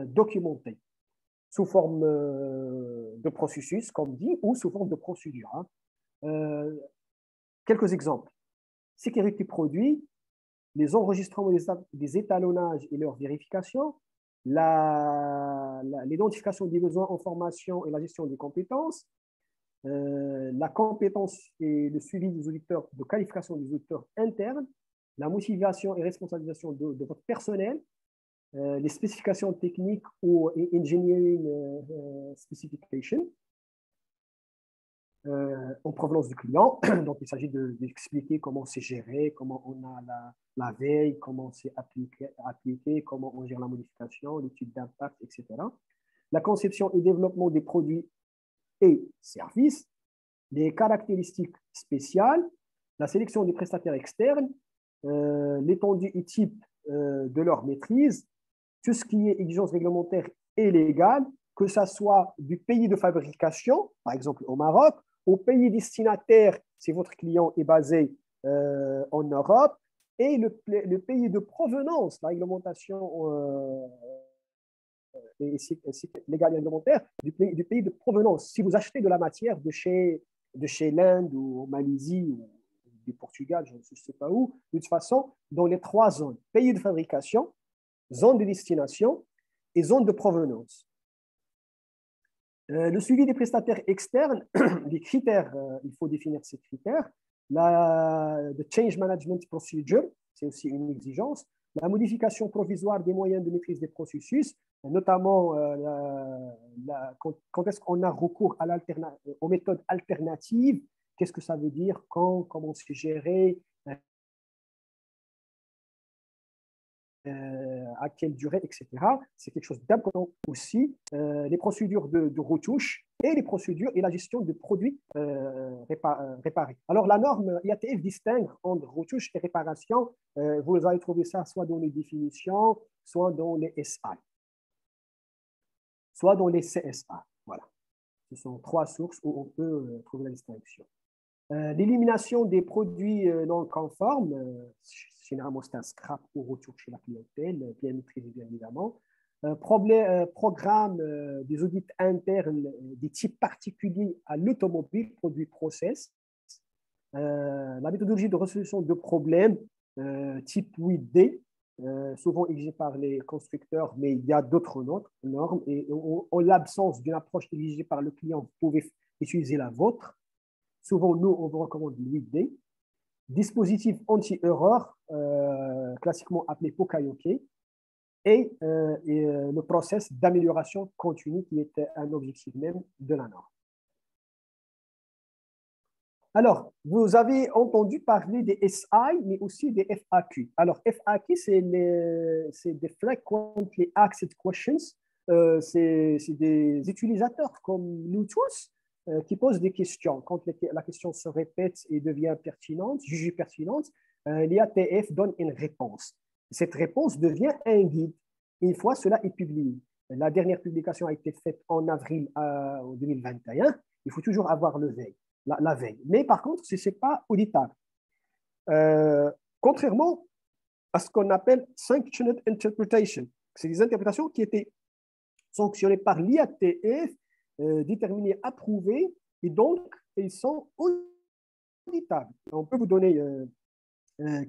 documentés sous forme de processus, comme dit, ou sous forme de procédure. Quelques exemples. Sécurité produit, les enregistrements des étalonnages et leur vérification, l'identification des besoins en formation et la gestion des compétences, la compétence et le suivi des auditeurs, de qualification des auditeurs internes, la motivation et responsabilisation de votre personnel, les spécifications techniques ou engineering specification en provenance du client. Donc, il s'agit d'expliquer comment c'est géré, comment on a la veille, comment c'est appliqué, comment on gère la modification, l'étude d'impact, etc. La conception et développement des produits et services, les caractéristiques spéciales, la sélection des prestataires externes, l'étendue et type de leur maîtrise, tout ce qui est exigence réglementaire et légale, que ce soit du pays de fabrication, par exemple au Maroc, au pays destinataire, si votre client est basé en Europe, et le pays de provenance, la réglementation légale et réglementaire du pays de provenance. Si vous achetez de la matière de chez l'Inde ou en Malaisie ou du Portugal, je ne sais pas où, de toute façon, dans les 3 zones, pays de fabrication, zone de destination et zone de provenance. Le suivi des prestataires externes, les critères, il faut définir ces critères. The change management procedure, c'est aussi une exigence. La modification provisoire des moyens de maîtrise des processus, notamment quand est-ce qu'on a recours aux méthodes alternatives, qu'est-ce que ça veut dire, quand, comment c'est géré, à quelle durée, etc. C'est quelque chose d'important aussi. Les procédures de retouche et les procédures et la gestion de produits réparés. Alors, la norme IATF distingue entre retouche et réparation. Vous allez trouver ça soit dans les définitions, soit dans les SI, soit dans les CSA. Voilà. Ce sont 3 sources où on peut trouver la distinction. L'élimination des produits non conformes, généralement c'est un scrap ou retour chez la clientèle, bien maîtrisé bien évidemment. Programme des audits internes des types particuliers à l'automobile, produit process. La méthodologie de résolution de problèmes type 8D, souvent exigée par les constructeurs, mais il y a d'autres normes. Et en l'absence d'une approche exigée par le client, vous pouvez utiliser la vôtre. Souvent, nous, on vous recommande le 8D. Dispositif anti-erreur, classiquement appelé Pokayoke, et le process d'amélioration continue qui est un objectif même de la norme. Alors, vous avez entendu parler des SI, mais aussi des FAQ. Alors, FAQ, c'est des Frequently Asked Questions. C'est des utilisateurs comme nous tous qui posent des questions. Quand la question se répète et devient pertinente, jugée pertinente, l'IATF donne une réponse. Cette réponse devient un guide. Une fois cela est publié. La dernière publication a été faite en avril 2021. Il faut toujours avoir la veille. Mais par contre, ce n'est pas auditable. Contrairement à ce qu'on appelle Sanctioned Interpretation. C'est des interprétations qui étaient sanctionnées par l'IATF, déterminées, approuvées, et donc, ils sont auditables. On peut vous donner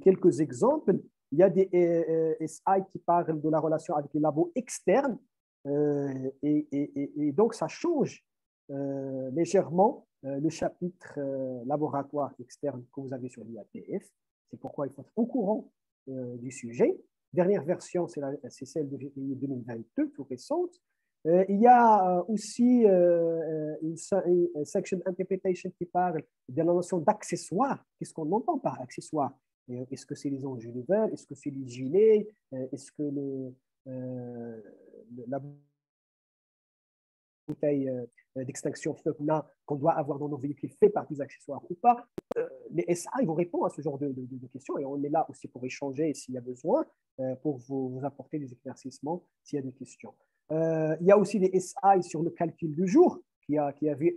quelques exemples. Il y a des SI qui parlent de la relation avec les labos externes, et donc ça change légèrement le chapitre laboratoire externe que vous avez sur l'IATF. C'est pourquoi il faut être au courant du sujet. Dernière version, c'est celle de février 2022, tout récente. Il y a aussi une section interpretation qui parle de la notion d'accessoire. Qu'est-ce qu'on entend par accessoire? Est-ce que c'est les enjeux de verre? Est-ce que c'est les gilets? Est-ce que la bouteille d'extinction FEPNA qu'on doit avoir dans nos véhicules fait partie des accessoires ou pas? Les SA, ils vous répondent à ce genre de questions et on est là aussi pour échanger s'il y a besoin, pour vous apporter des éclaircissements s'il y a des questions. Il y a aussi des SI sur le calcul du jour qui a vu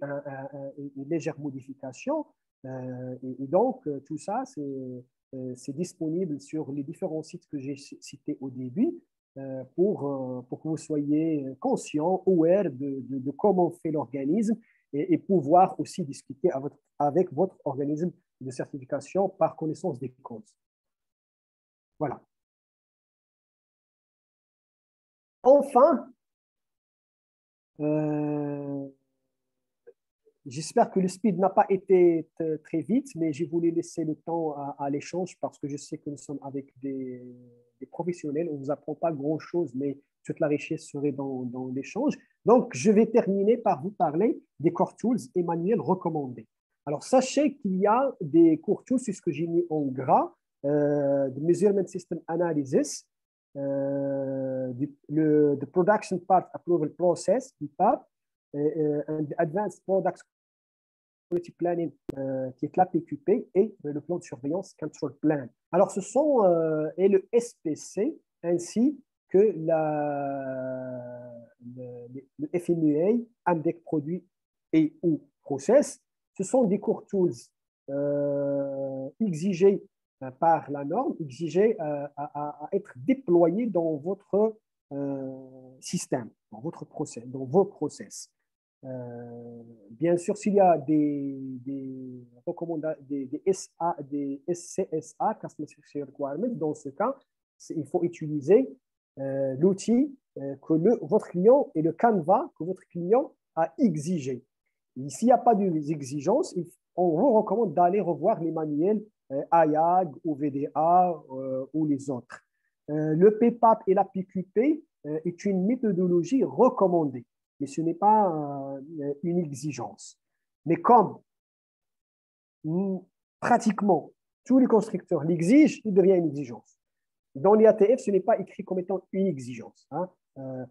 une légère modification. Et donc, tout ça, c'est disponible sur les différents sites que j'ai cités au début pour que vous soyez conscient, aware de comment fait l'organisme et pouvoir aussi discuter avec votre organisme de certification par connaissance des causes. Voilà. Enfin, j'espère que le speed n'a pas été très vite, mais j'ai voulu laisser le temps à l'échange parce que je sais que nous sommes avec des des professionnels. On ne vous apprend pas grand-chose, mais toute la richesse serait dans l'échange. Donc, je vais terminer par vous parler des core tools et manuels recommandés. Alors, sachez qu'il y a des core tools, c'est ce que j'ai mis en gras, the Measurement System Analysis, the Production Part Approval Process, PPAP, and the Advanced Products Quality Planning, qui est l'APQP, et le plan de surveillance Control Plan. Alors, ce sont et le SPC ainsi que le FMEA, Index Produit et ou Process. Ce sont des core tools exigés par la norme, exigés à être déployés dans votre système, dans votre process, dans vos process. Bien sûr, s'il y a des recommandations, des SCSA, Customer Success Requirements, dans ce cas, il faut utiliser l'outil que votre client et le canevas que votre client a exigé. S'il n'y a pas d'exigence, on vous recommande d'aller revoir les manuels IAG ou VDA ou les autres. Le PPAP et la PQP est une méthodologie recommandée, mais ce n'est pas une exigence. Mais comme pratiquement tous les constructeurs l'exigent, il devient une exigence. Dans l'IATF, ce n'est pas écrit comme étant une exigence. Hein.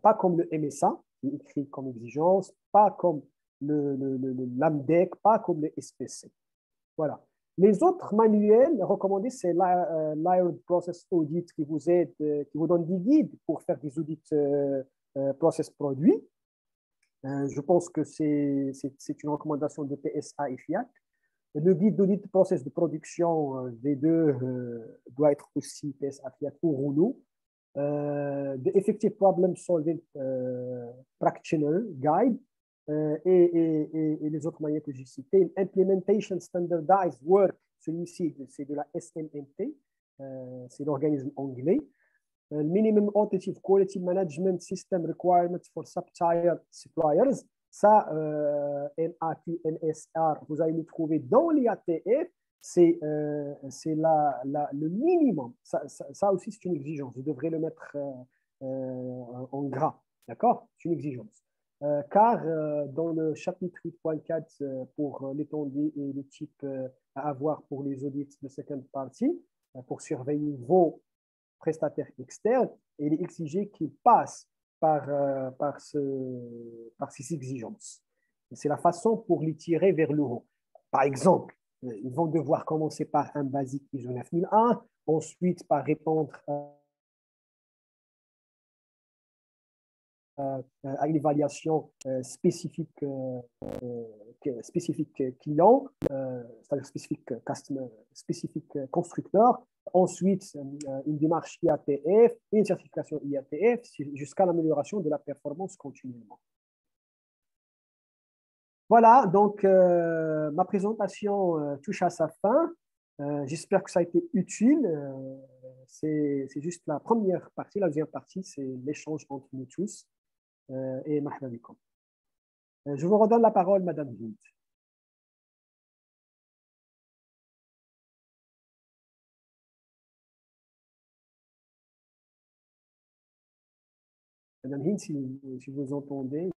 Pas comme le MSA, qui est écrit comme exigence, pas comme l'AMDEC, pas comme le SPC. Voilà. Les autres manuels recommandés, c'est Layered Process Audit qui vous aide, qui vous donne des guides pour faire des audits process produits. Je pense que c'est une recommandation de PSA et FIAC. Le guide d'audit process de production V2 doit être aussi PSA, FIAC ou Rouleau. The Effective Problem Solving Practitioner Guide et les autres moyens que j'ai cités. Implementation Standardized Work, celui-ci, c'est de la SNMT, c'est l'organisme anglais. Minimum Automotive Quality Management System Requirements for Sub-Tier Suppliers, ça, NAQ, NSR, vous allez le trouver dans l'IATF, c'est le minimum. Ça aussi, c'est une exigence. Vous devrez le mettre en gras. D'accord? C'est une exigence. Car dans le chapitre 8.4 pour l'étendue et le type à avoir pour les audits de second party, pour surveiller vos prestataires externes, il est exigé qu'ils passent par ces exigences. C'est la façon pour les tirer vers le haut. Par exemple, ils vont devoir commencer par un basique ISO 9001, ensuite par répondre à une évaluation spécifique client, c'est-à-dire spécifique constructeur, ensuite une démarche IATF, une certification IATF, jusqu'à l'amélioration de la performance continuellement. Voilà, donc ma présentation touche à sa fin. J'espère que ça a été utile. C'est juste la première partie. La deuxième partie, c'est l'échange entre nous tous. Et marhaba bikum. Je vous redonne la parole, Madame Hind. Madame Hind, si vous entendez,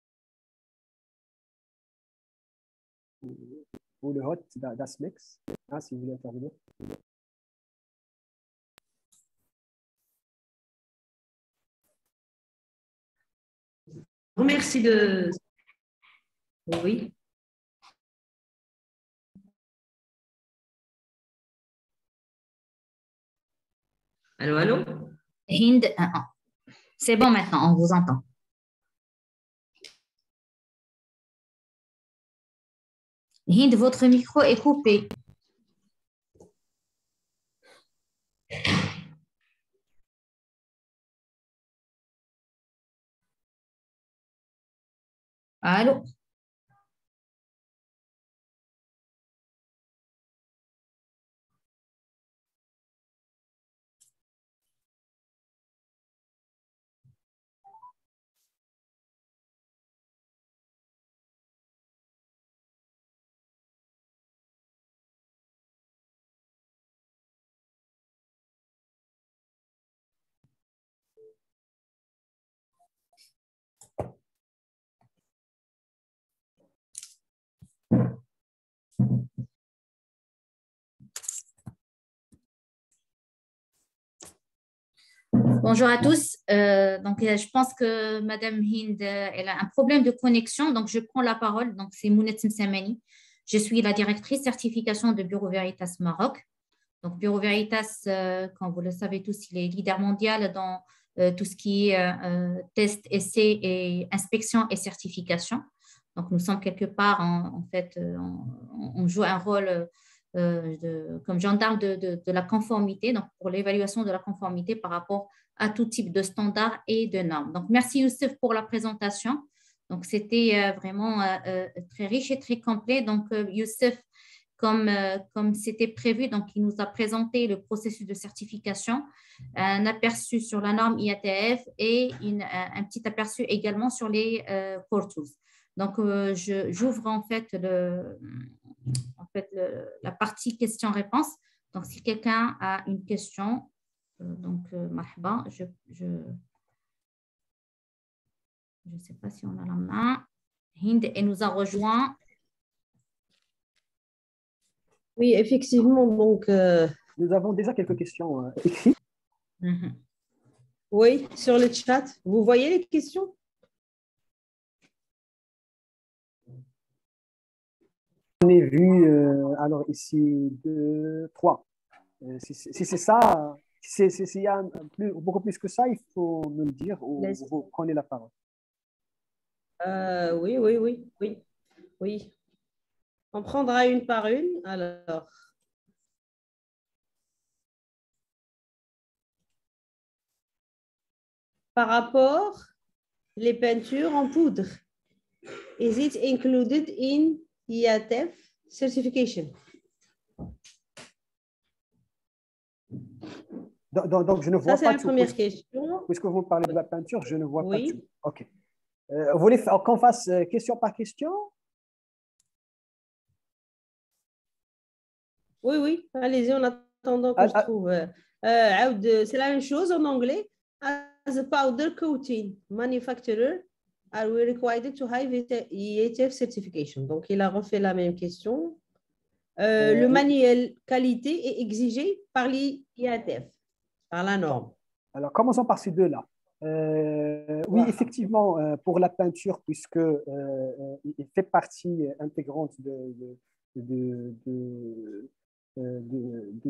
ou le hôte d'Asmex, si vous voulez intervenir. Merci de... Oui. Allô, allô? Hind, c'est bon maintenant, on vous entend. Hind, votre micro est coupé. Allô? Bonjour à tous. Je pense que Madame Hind, elle a un problème de connexion. Donc, je prends la parole. Donc, c'est Mounet Msamani. Je suis la directrice certification de Bureau Veritas Maroc. Donc, Bureau Veritas, comme vous le savez tous, il est leader mondial dans tout ce qui est test, essai et inspection et certification. Donc, nous sommes quelque part, on joue un rôle comme gendarme de la conformité, donc pour l'évaluation de la conformité par rapport à tout type de standards et de normes. Donc, merci Youssef pour la présentation. Donc, c'était vraiment très riche et très complet. Donc, Youssef, comme c'était prévu, donc il nous a présenté le processus de certification, un aperçu sur la norme IATF et un petit aperçu également sur les core tools. Donc, j'ouvre la partie questions-réponses. Donc, si quelqu'un a une question, marhaba, je ne sais pas si on a la main. Hind, elle nous a rejoint. Oui, effectivement. Donc, Nous avons déjà quelques questions écrites. Oui, sur le chat. Vous voyez les questions? On a vu, alors ici, 2, 3. Si c'est ça, s'il y a beaucoup plus que ça, il faut me le dire ou vous prenez la parole. Oui. On prendra une par une. Alors, par rapport les peintures en poudre, is it included in IATF certification? Donc, je ne vois ça, pas c'est la première question. Puisque vous parlez de la peinture, je ne vois pas tout. Oui. OK. Vous voulez qu'on fasse question par question? Oui. Allez-y, en attendant que je trouve. C'est la même chose en anglais. As a powder coating manufacturer, are we required to have IATF certification? Donc, il a refait la même question. Le manuel qualité est exigé par l'IATF, par la norme. Alors, commençons par ces deux-là. Oui, effectivement, pour la peinture, puisque il fait partie intégrante de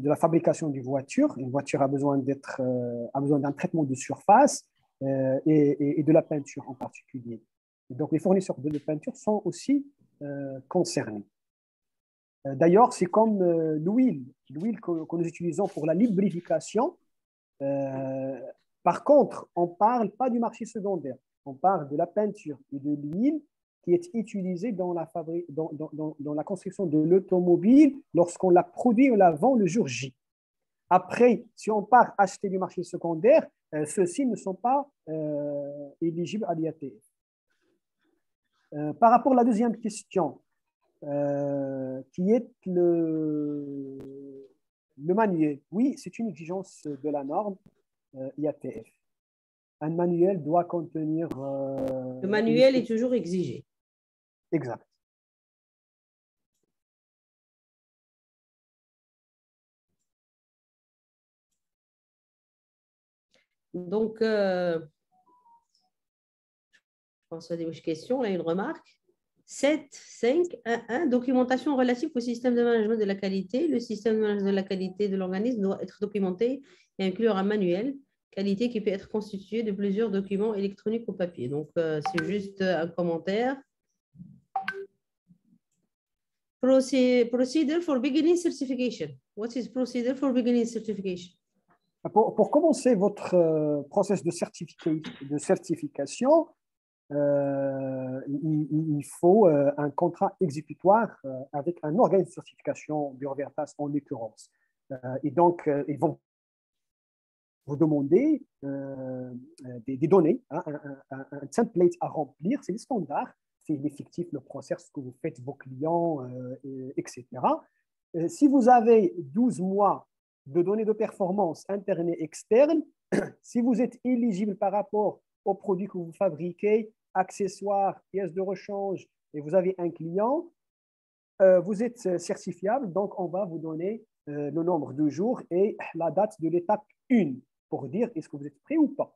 la fabrication d'une voiture. Une voiture a besoin d'un traitement de surface et de la peinture en particulier. Et donc, les fournisseurs de peinture sont aussi concernés. D'ailleurs, c'est comme l'huile que nous utilisons pour la lubrification. Par contre, on ne parle pas du marché secondaire. On parle de la peinture et de l'huile qui est utilisée dans la construction de l'automobile lorsqu'on la produit ou la vend le jour J. Après, si on part acheter du marché secondaire, ceux-ci ne sont pas éligibles à l'IATF. Par rapport à la deuxième question, qui est le manuel. Oui, c'est une exigence de la norme IATF. Un manuel doit contenir... le manuel est toujours exigé. Exact. Donc, je pense à des questions, là, une remarque. 7.5.1.1, documentation relative au système de management de la qualité. Le système de management de la qualité de l'organisme doit être documenté et inclure un manuel qualité qui peut être constitué de plusieurs documents électroniques ou papier. Donc, c'est juste un commentaire. Procedure for beginning certification. What is procedure for beginning certification? Pour commencer votre processus de certification, il faut un contrat exécutoire avec un organisme de certification, Bureau Veritas en l'occurrence. Et donc, ils vont vous demander des données, hein, un template à remplir, c'est les standards, c'est l'effectif, le process que vous faites, vos clients, etc. Si vous avez 12 mois de données de performance internes et externes, si vous êtes éligible par rapport aux produits que vous fabriquez, accessoires, pièces de rechange, et vous avez un client, vous êtes certifiable, donc on va vous donner le nombre de jours et la date de l'étape 1. pour dire est-ce que vous êtes prêt ou pas.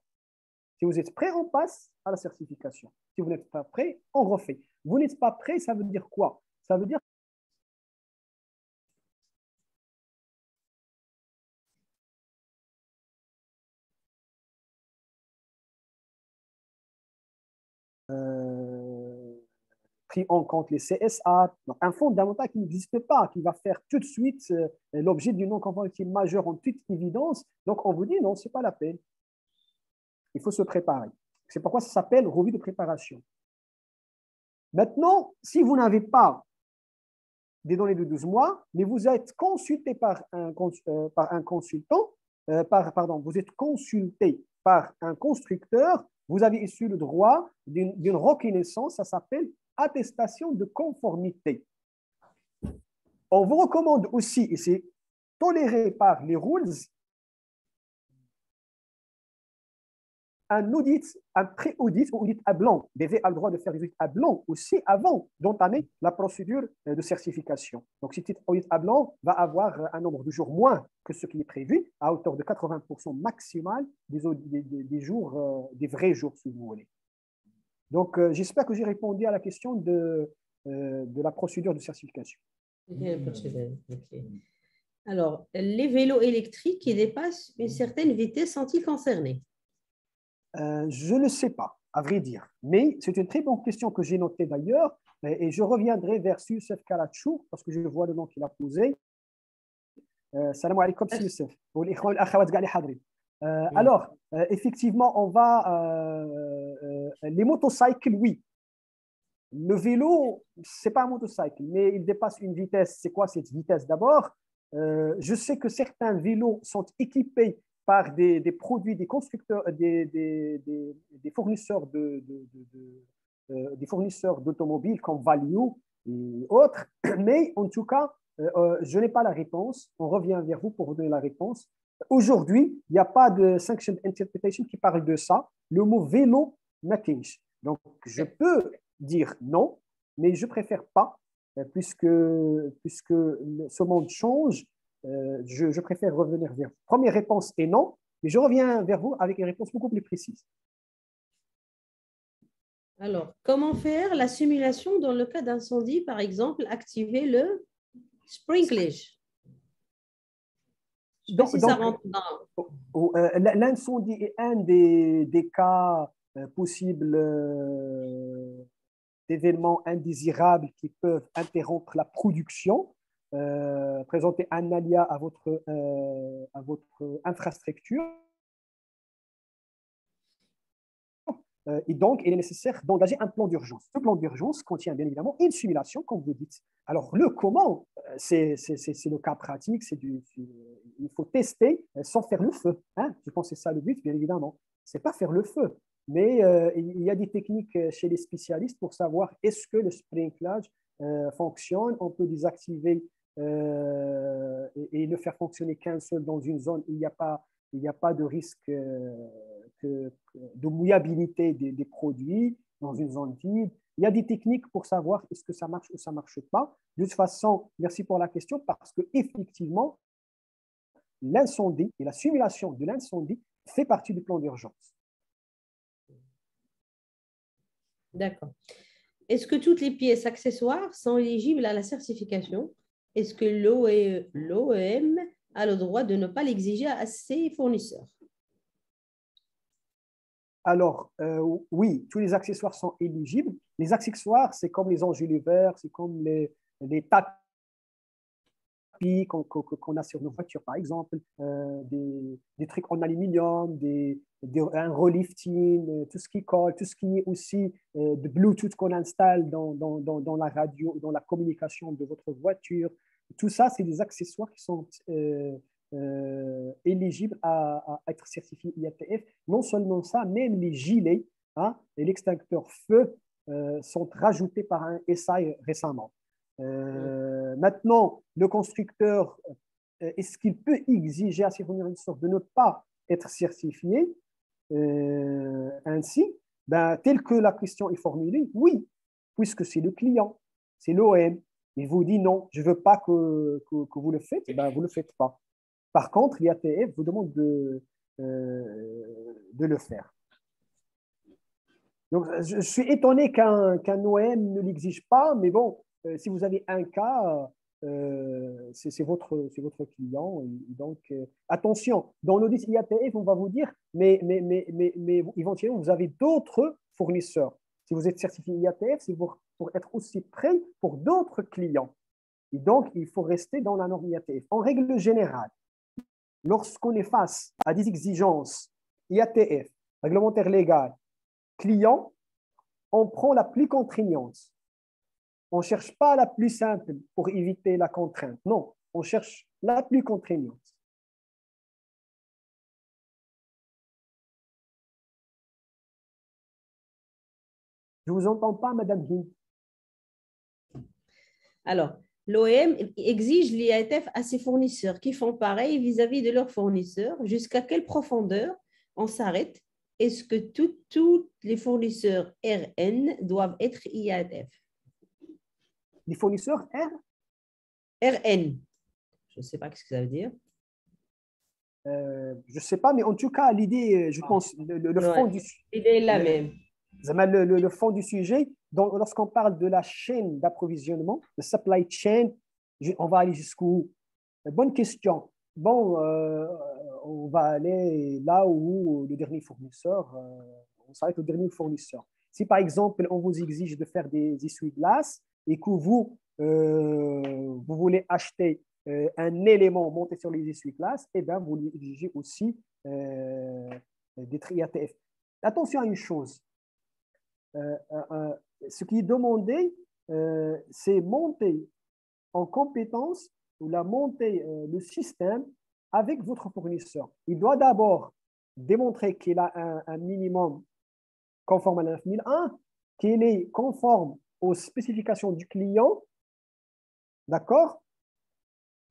Si vous êtes prêt, on passe à la certification. Si vous n'êtes pas prêt, on refait. Vous n'êtes pas prêt, ça veut dire quoi? Ça veut dire pris en compte les CSA, donc un fondamental qui n'existe pas, qui va faire tout de suite l'objet d'une non-conformité majeure en toute évidence. Donc, on vous dit non, ce n'est pas la peine. Il faut se préparer. C'est pourquoi ça s'appelle revue de préparation. Maintenant, si vous n'avez pas des données de 12 mois, mais vous êtes consulté par un consultant, pardon, vous êtes consulté par un constructeur, vous avez issu le droit d'une reconnaissance, ça s'appelle attestation de conformité. On vous recommande aussi, et c'est toléré par les rules, un audit, un pré-audit ou audit à blanc. DV a le droit de faire des audits à blanc aussi avant d'entamer la procédure de certification. Donc, cet audit à blanc va avoir un nombre de jours moins que ce qui est prévu, à hauteur de 80% maximal des jours, des vrais jours, si vous voulez. Donc, j'espère que j'ai répondu à la question de la procédure de certification. Okay. Alors, les vélos électriques qui dépassent une certaine vitesse sont-ils concernés? Je ne sais pas, à vrai dire. Mais c'est une très bonne question que j'ai notée d'ailleurs. Et je reviendrai vers Youssef Kalachou, parce que je vois le nom qu'il a posé. Salam alaikum, Youssef. Alors, effectivement, on va. Les motocycles, oui. Le vélo, ce n'est pas un motocycle, mais il dépasse une vitesse. C'est quoi cette vitesse d'abord? Je sais que certains vélos sont équipés par des produits, des constructeurs, des fournisseurs des fournisseurs d'automobiles comme Value et autres. Mais en tout cas, je n'ai pas la réponse. On revient vers vous pour vous donner la réponse. Aujourd'hui, il n'y a pas de sanction interpretation qui parle de ça. Le mot vélo n'attinge. Donc, je peux dire non, mais je préfère pas, puisque ce monde change. Je préfère revenir vers vous. Première réponse est non, mais je reviens vers vous avec une réponse beaucoup plus précise. Alors, comment faire la simulation dans le cas d'incendie, par exemple, activer le sprinklage? L'incendie est un des cas possibles d'événements indésirables qui peuvent interrompre la production, présenter un aléa à votre infrastructure. Et donc, il est nécessaire d'engager un plan d'urgence. Ce plan d'urgence contient bien évidemment une simulation, comme vous dites. Alors, le comment, c'est le cas pratique, il faut tester sans faire le feu. Hein. Je pense que c'est ça le but, bien évidemment. Ce n'est pas faire le feu, mais il y a des techniques chez les spécialistes pour savoir est-ce que le sprinklage fonctionne. On peut désactiver et le faire fonctionner qu'un seul dans une zone où il n'y a pas de risque de mouillabilité des produits dans une zone vide. Il y a des techniques pour savoir est-ce que ça marche ou ça ne marche pas. De toute façon, merci pour la question, parce qu'effectivement, l'incendie et la simulation de l'incendie fait partie du plan d'urgence. D'accord. Est-ce que toutes les pièces accessoires sont éligibles à la certification? Est-ce que l'OEM a le droit de ne pas l'exiger à ses fournisseurs? Alors, oui, tous les accessoires sont éligibles. Les accessoires, c'est comme les enjoliveurs, c'est comme les tapis qu'on a sur nos voitures, par exemple, des trucs en aluminium, un relifting, tout ce qui colle, tout ce qui est aussi de Bluetooth qu'on installe dans la radio, dans la communication de votre voiture. Tout ça, c'est des accessoires qui sont éligibles à être certifiés IATF. Non seulement ça, même les gilets et l'extincteur feu sont rajoutés par un SI récemment. Maintenant, le constructeur, est-ce qu'il peut exiger à ses fournisseurs de ne pas être certifié ainsi? Tel que la question est formulée, oui, puisque c'est le client, c'est l'OM. Il vous dit non, je ne veux pas que vous le faites, vous ne le faites pas. Par contre, l'IATF vous demande de le faire. Donc, je suis étonné qu'un OM ne l'exige pas, mais bon, si vous avez un cas, c'est votre client. Et donc, attention, dans l'audit IATF, on va vous dire, mais éventuellement, vous avez d'autres fournisseurs. Si vous êtes certifié IATF, c'est pour être aussi prêt pour d'autres clients. Et donc, il faut rester dans la norme IATF. En règle générale, lorsqu'on est face à des exigences IATF, réglementaire légal, client, on prend la plus contraignante. On ne cherche pas la plus simple pour éviter la contrainte. Non, on cherche la plus contraignante. Je ne vous entends pas, Madame Hind. Alors, l'OM exige l'IATF à ses fournisseurs qui font pareil vis-à-vis de leurs fournisseurs. Jusqu'à quelle profondeur on s'arrête? Est-ce que tous les fournisseurs RN doivent être IATF? Les fournisseurs RN. Je ne sais pas ce que ça veut dire. Je ne sais pas, mais en tout cas, l'idée, je pense, le fond du sujet. L'idée est la même. Le fond du sujet, lorsqu'on parle de la chaîne d'approvisionnement, le supply chain, on va aller jusqu'où? Bonne question. Bon, on va aller là où le dernier fournisseur, on s'arrête au dernier fournisseur. Si par exemple, on vous exige de faire des essuie-glaces et que vous voulez acheter un élément monté sur les essuie-glaces, eh bien, vous lui exigez aussi d'être IATF. Attention à une chose. Ce qui est demandé, c'est monter en compétence ou la monter le système avec votre fournisseur. Il doit d'abord démontrer qu'il a un minimum conforme à la 9001, qu'il est conforme aux spécifications du client, d'accord?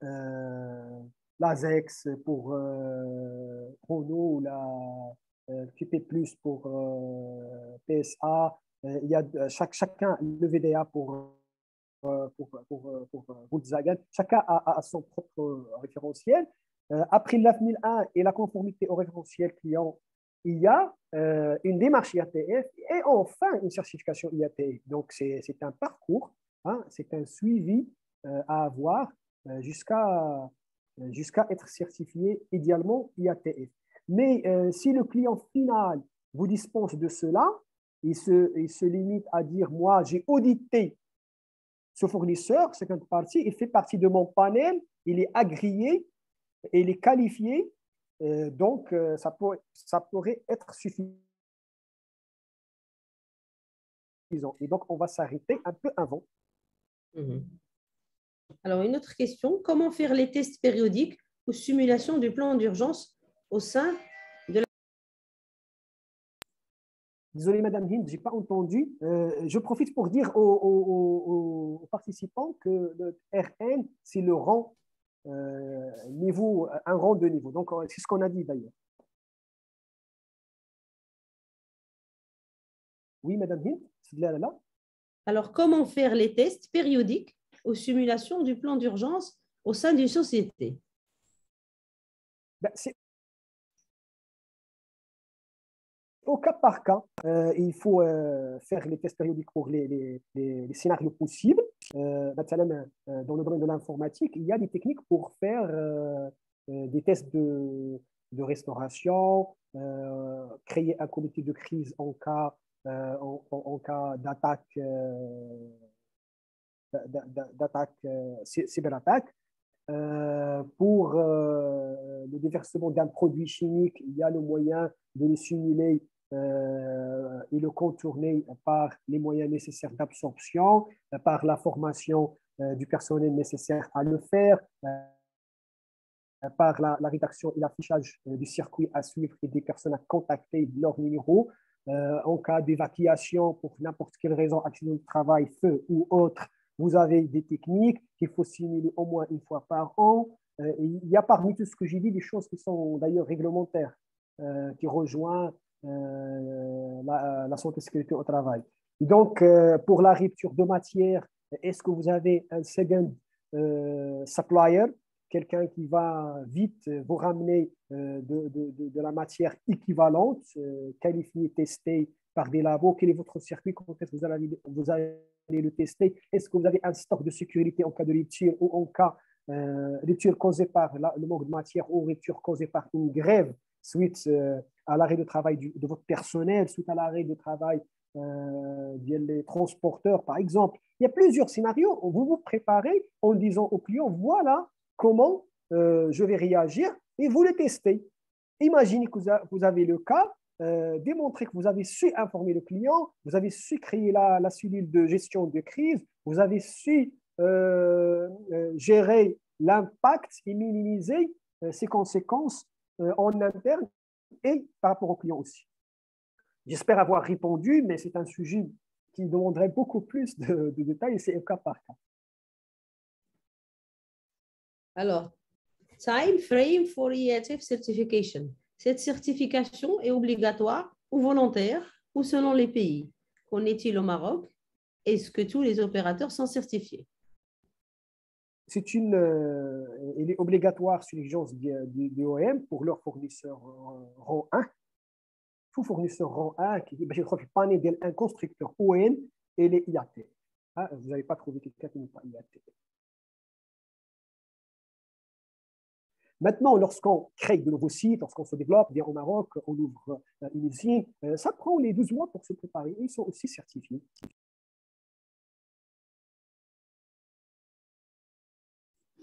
La ZEX pour Renault, la QP+, pour PSA, il y a chacun le VDA pour Volkswagen, chacun a son propre référentiel. Après l'AF 1001 et la conformité au référentiel client, il y a une démarche IATF et enfin une certification IATF. Donc, c'est un parcours, hein, c'est un suivi à avoir jusqu'à être certifié idéalement IATF. Mais si le client final vous dispense de cela, il se limite à dire, moi, j'ai audité ce fournisseur, cette partie, il fait partie de mon panel, il est agréé, il est qualifié, donc ça pourrait être suffisant. Et donc, on va s'arrêter un peu avant. Alors, une autre question, comment faire les tests périodiques ou simulation du plan d'urgence au sein de la... Désolé, Madame Hind, je n'ai pas entendu. Je profite pour dire aux participants que le RN, c'est le rang niveau, un rang de niveau. Donc, c'est ce qu'on a dit d'ailleurs. Oui, Madame Hind, c'est là. Alors, comment faire les tests périodiques ou simulation du plan d'urgence au sein d'une société? C'est au cas par cas. Il faut faire les tests périodiques pour les scénarios possibles. Dans le domaine de l'informatique, il y a des techniques pour faire des tests de restauration, créer un comité de crise en cas d'attaque cyberattaque. Pour le déversement d'un produit chimique, il y a le moyen de le simuler et le contourner par les moyens nécessaires d'absorption, par la formation du personnel nécessaire à le faire, par la rédaction et l'affichage du circuit à suivre et des personnes à contacter, leurs numéros. En cas d'évacuation pour n'importe quelle raison, accident de travail, feu ou autre, vous avez des techniques qu'il faut simuler au moins une fois par an. Il y a parmi tout ce que j'ai dit des choses qui sont d'ailleurs réglementaires, qui rejoignent la santé et sécurité au travail. Donc, pour la rupture de matière, est-ce que vous avez un second supplier quelqu'un qui va vite vous ramener de la matière équivalente, qualifiée, testée par des labos. Quel est votre circuit? Quand est-ce que vous allez le tester? Est-ce que vous avez un stock de sécurité en cas de rupture ou en cas rupture causée par le manque de matière ou rupture causée par une grève suite à l'arrêt de travail de votre personnel, suite à l'arrêt de travail des transporteurs, par exemple. Il y a plusieurs scénarios. Vous vous préparez en disant au client, voilà comment je vais réagir et vous le testez. Imaginez que vous avez le cas, démontrez que vous avez su informer le client, vous avez su créer la cellule de gestion de crise, vous avez su gérer l'impact et minimiser ses conséquences en interne et par rapport au client aussi. J'espère avoir répondu, mais c'est un sujet qui demanderait beaucoup plus de détails et c'est au cas par cas. Alors, time frame for IATF certification. Cette certification est obligatoire ou volontaire ou selon les pays. Qu'en est-il au Maroc? Est-ce que tous les opérateurs sont certifiés? Elle est obligatoire sur l'exigence du OEM pour leurs fournisseurs rang 1. Tout fournisseur rang 1 qui dit je crois que pas un constructeur OEM et les IAT. Vous n'avez pas trouvé quelqu'un qui n'est pas IAT. Maintenant, lorsqu'on crée de nouveaux sites, lorsqu'on se développe, bien au Maroc, on ouvre une usine, ça prend les 12 mois pour se préparer. Ils sont aussi certifiés.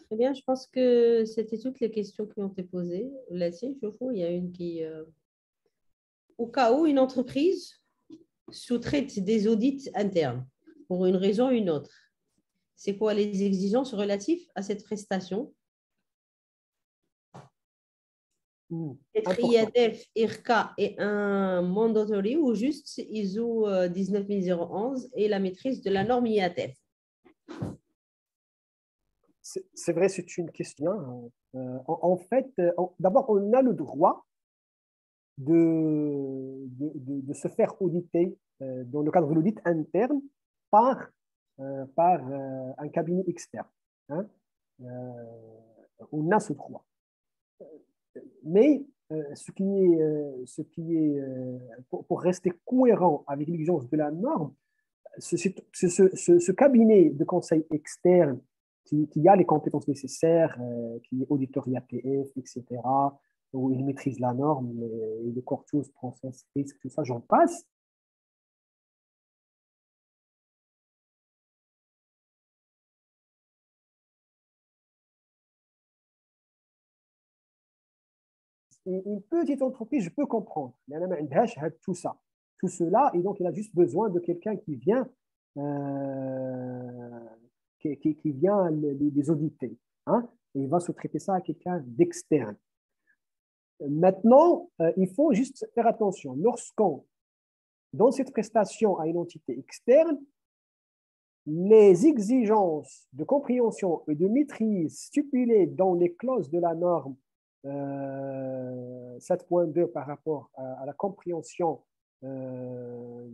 Très bien, je pense que c'était toutes les questions qui ont été posées. Là-dessus, il y a une qui... Au cas où une entreprise sous-traite des audits internes pour une raison ou une autre, c'est quoi les exigences relatives à cette prestation? Être IATF, IRCA est un mandatory ou juste ISO 19011 et la maîtrise de la norme IATF? C'est vrai, c'est une question. En fait, d'abord, on a le droit de se faire auditer dans le cadre de l'audit interne par un cabinet externe. On a ce droit. Mais pour rester cohérent avec l'exigence de la norme, ce cabinet de conseil externe qui a les compétences nécessaires, qui est auditeur IATF, etc., où il maîtrise la norme, et les core tools, process, risque, tout ça, j'en passe. Une petite entreprise, je peux comprendre. Tout ça, tout cela, et donc il a juste besoin de quelqu'un qui vient, qui vient les auditer. Et il va sous-traiter ça à quelqu'un d'externe. Maintenant, il faut juste faire attention. Lorsqu'on, dans cette prestation à une entité externe, les exigences de compréhension et de maîtrise stipulées dans les clauses de la norme 7.2 par rapport à la compréhension de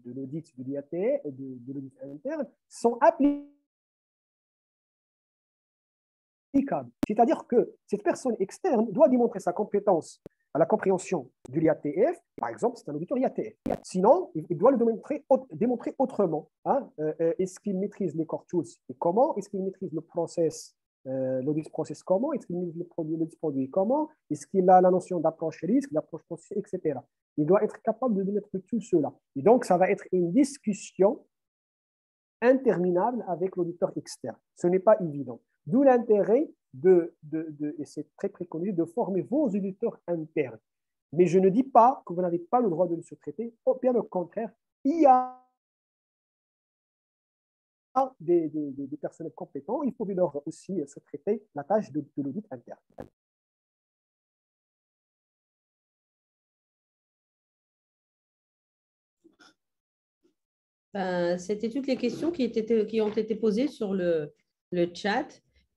l'audit de l'IAT, de l'audit interne, sont applicables. C'est-à-dire que cette personne externe doit démontrer sa compétence à la compréhension de l'IATF. Par exemple, c'est un auditeur IATF. Sinon, il doit le démontrer autrement. Est-ce qu'il maîtrise les core tools et comment? Est-ce qu'il maîtrise le process, l'audit process comment? Est-ce qu'il maîtrise l'audit produit comment? Est-ce qu'il a la notion d'approche risque, d'approche process, etc. Il doit être capable de démontrer tout cela. Et donc, ça va être une discussion interminable avec l'auditeur externe. Ce n'est pas évident. D'où l'intérêt et c'est très préconisé, de former vos auditeurs internes. Mais je ne dis pas que vous n'avez pas le droit de le sous-traiter. Bien au contraire, il y a des personnels compétents. Il faut leur aussi sous-traiter la tâche de l'audit interne. C'était toutes les questions qui ont été posées sur le chat.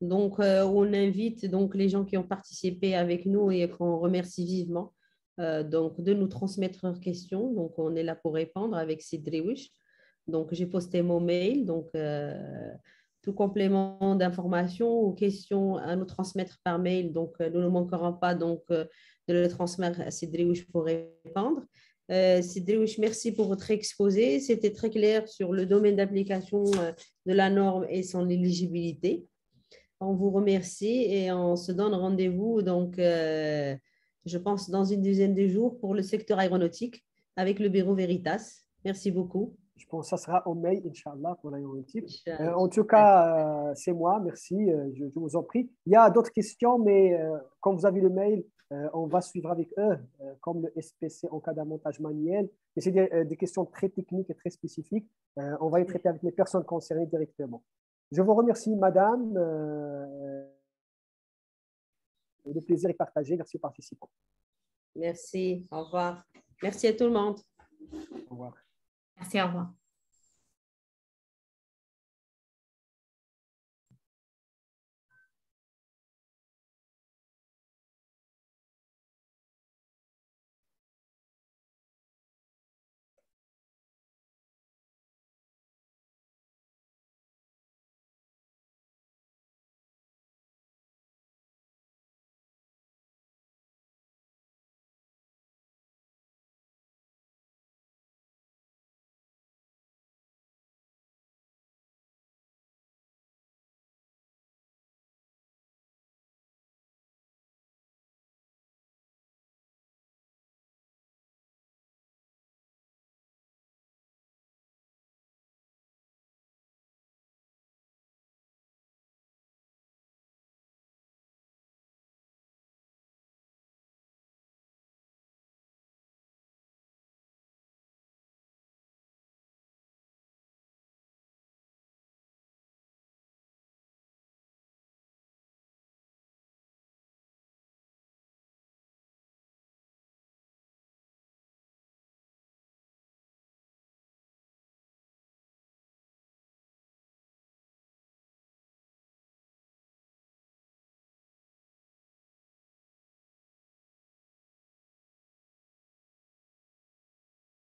Donc, on invite donc les gens qui ont participé avec nous et qu'on remercie vivement donc, de nous transmettre leurs questions. Donc, on est là pour répondre avec Sidriwish. Donc, j'ai posté mon mail. Donc, tout complément d'information ou question à nous transmettre par mail, donc nous ne manquerons pas donc, de le transmettre à Sidriouche pour répondre. Sidriouche, merci pour votre exposé. C'était très clair sur le domaine d'application de la norme et son éligibilité. On vous remercie et on se donne rendez-vous, donc, je pense, dans une dizaine de jours pour le secteur aéronautique avec le bureau Veritas. Merci beaucoup. Je pense que ça sera en mai, Inch'Allah, pour l'aéronautique. Inch'Allah. En tout cas, c'est moi, merci, je vous en prie. Il y a d'autres questions, mais comme vous avez le mail, on va suivre avec eux, comme le SPC en cas d'un montage manuel. Mais c'est des questions très techniques et très spécifiques. On va les traiter avec les personnes concernées directement. Je vous remercie, madame. Le plaisir est partagé. Merci aux participants. Merci, au revoir. Merci à tout le monde. Au revoir. Merci, au revoir.